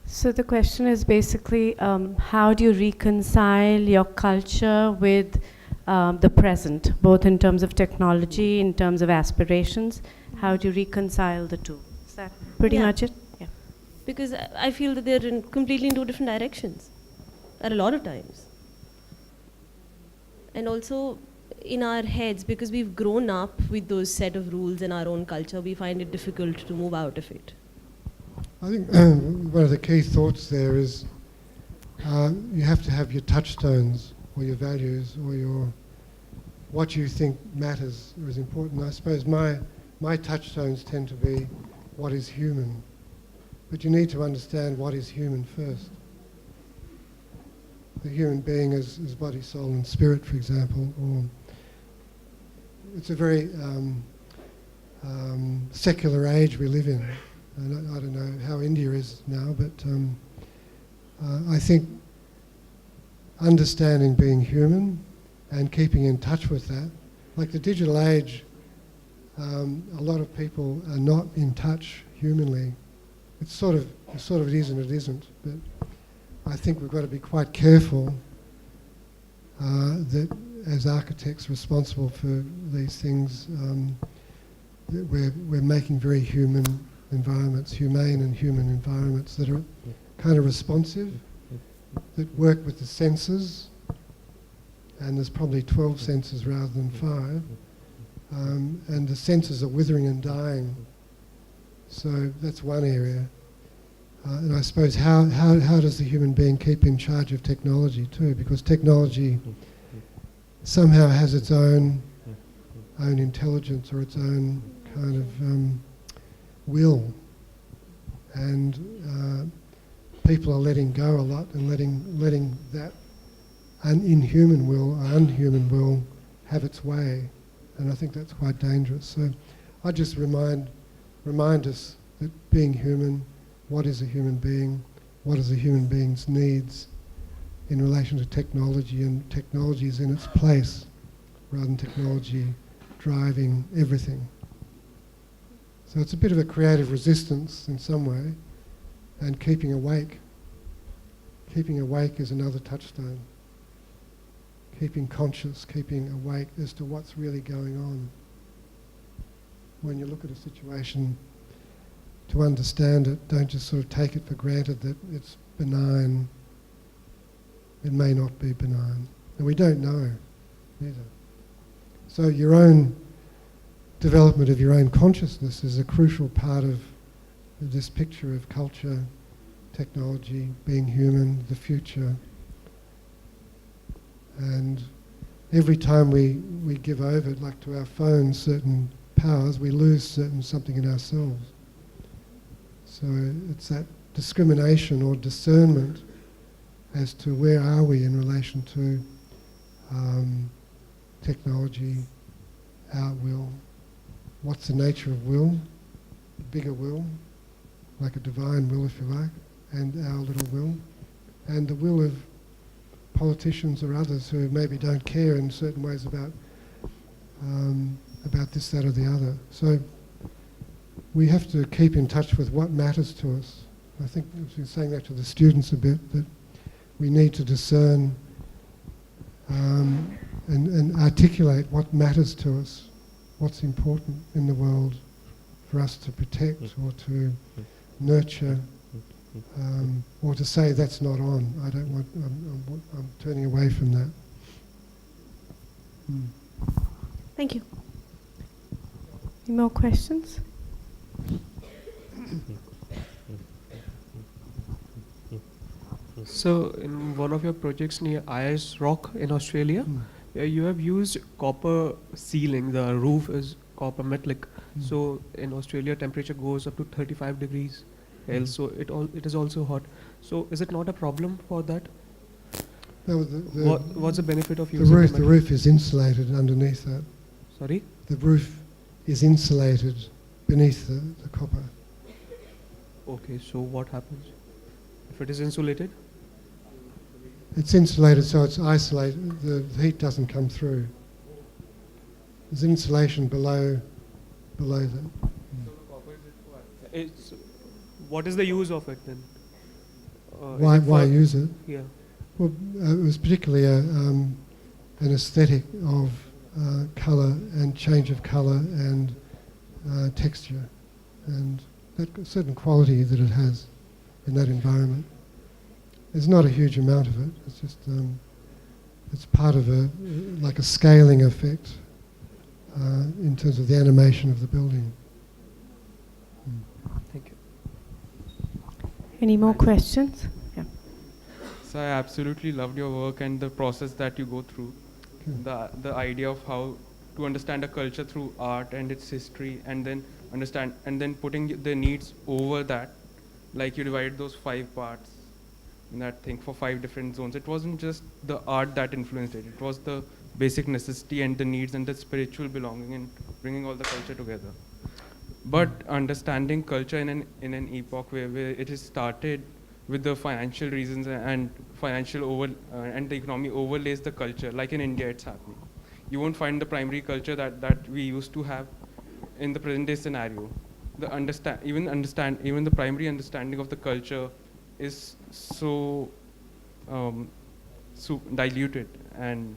So the question is basically, how do you reconcile your culture with the present, both in terms of technology, in terms of aspirations? How do you reconcile the two? Is that pretty much it? Yeah. Because I feel that they're completely in two different directions at a lot of times. And also in our heads, because we've grown up with those set of rules in our own culture, we find it difficult to move out of it. I think one of the key thoughts there is you have to have your touchstones or your values or what you think matters or is important. I suppose my touchstones tend to be what is human, but you need to understand what is human first. The human being as body, soul and spirit, for example, or it's a very secular age we live in. And I don't know how India is now, but I think understanding being human and keeping in touch with that. Like the digital age, a lot of people are not in touch humanly. It's sort of it is and it isn't, but I think we've got to be quite careful that as architects responsible for these things, that we're making very humane and human environments that are kind of responsive, that work with the senses, and there's probably 12 senses rather than 5, and the senses are withering and dying. So that's one area. And I suppose how does the human being keep in charge of technology too? Because technology somehow has its own intelligence or its own kind of will, and people are letting go a lot and letting that inhuman will or unhuman will have its way, and I think that's quite dangerous. So I just remind us that being human, what is a human being, what is a human being's needs in relation to technology, and technology is in its place rather than technology driving everything. So it's a bit of a creative resistance in some way, and keeping awake. Keeping awake is another touchstone. Keeping conscious, keeping awake as to what's really going on. When you look at a situation, to understand it, don't just sort of take it for granted that it's benign. It may not be benign. And we don't know either. So your own development of your own consciousness is a crucial part of this picture of culture, technology, being human, the future. And every time we give over, like to our phones, certain powers, we lose something in ourselves. So it's that discrimination or discernment as to where are we in relation to technology, our will. What's the nature of will? The bigger will, like a divine will if you like, and our little will, and the will of politicians or others who maybe don't care in certain ways about this, that or the other. So we have to keep in touch with what matters to us. I think I was saying that to the students a bit, that we need to discern and articulate what matters to us, what's important in the world for us to protect or to nurture, or to say that's not on. I don't want. I'm turning away from that. Thank you. Any more questions? So, in one of your projects near Ayers Rock in Australia, you have used copper ceiling. The roof is copper metallic. So, in Australia, temperature goes up to 35 degrees. So it is also hot. So, is it not a problem for that? No, What's the benefit of the using the roof is insulated underneath that. Sorry? The roof is insulated beneath the copper. Okay, so what happens if it is insulated? It's insulated, so it's isolated. The heat doesn't come through. There's insulation below that. What is the use of it then? Why use it? Yeah. Well, it was particularly an aesthetic of colour and change of colour and texture, and that certain quality that it has in that environment. There's not a huge amount of it. It's just it's part of like a scaling effect in terms of the animation of the building. Thank you. Any more questions? Yeah. So I absolutely loved your work and the process that you go through. The idea of how to understand a culture through art and its history, and then putting the needs over that. Like you divided those 5 parts in that thing for 5 different zones. It wasn't just the art that influenced it. It was the basic necessity and the needs and the spiritual belonging and bringing all the culture together. But understanding culture in an epoch where it is started with the financial reasons and and the economy overlays the culture. Like in India, it's happening. You won't find the primary culture that we used to have in the present day scenario. Even the primary understanding of the culture is so diluted, and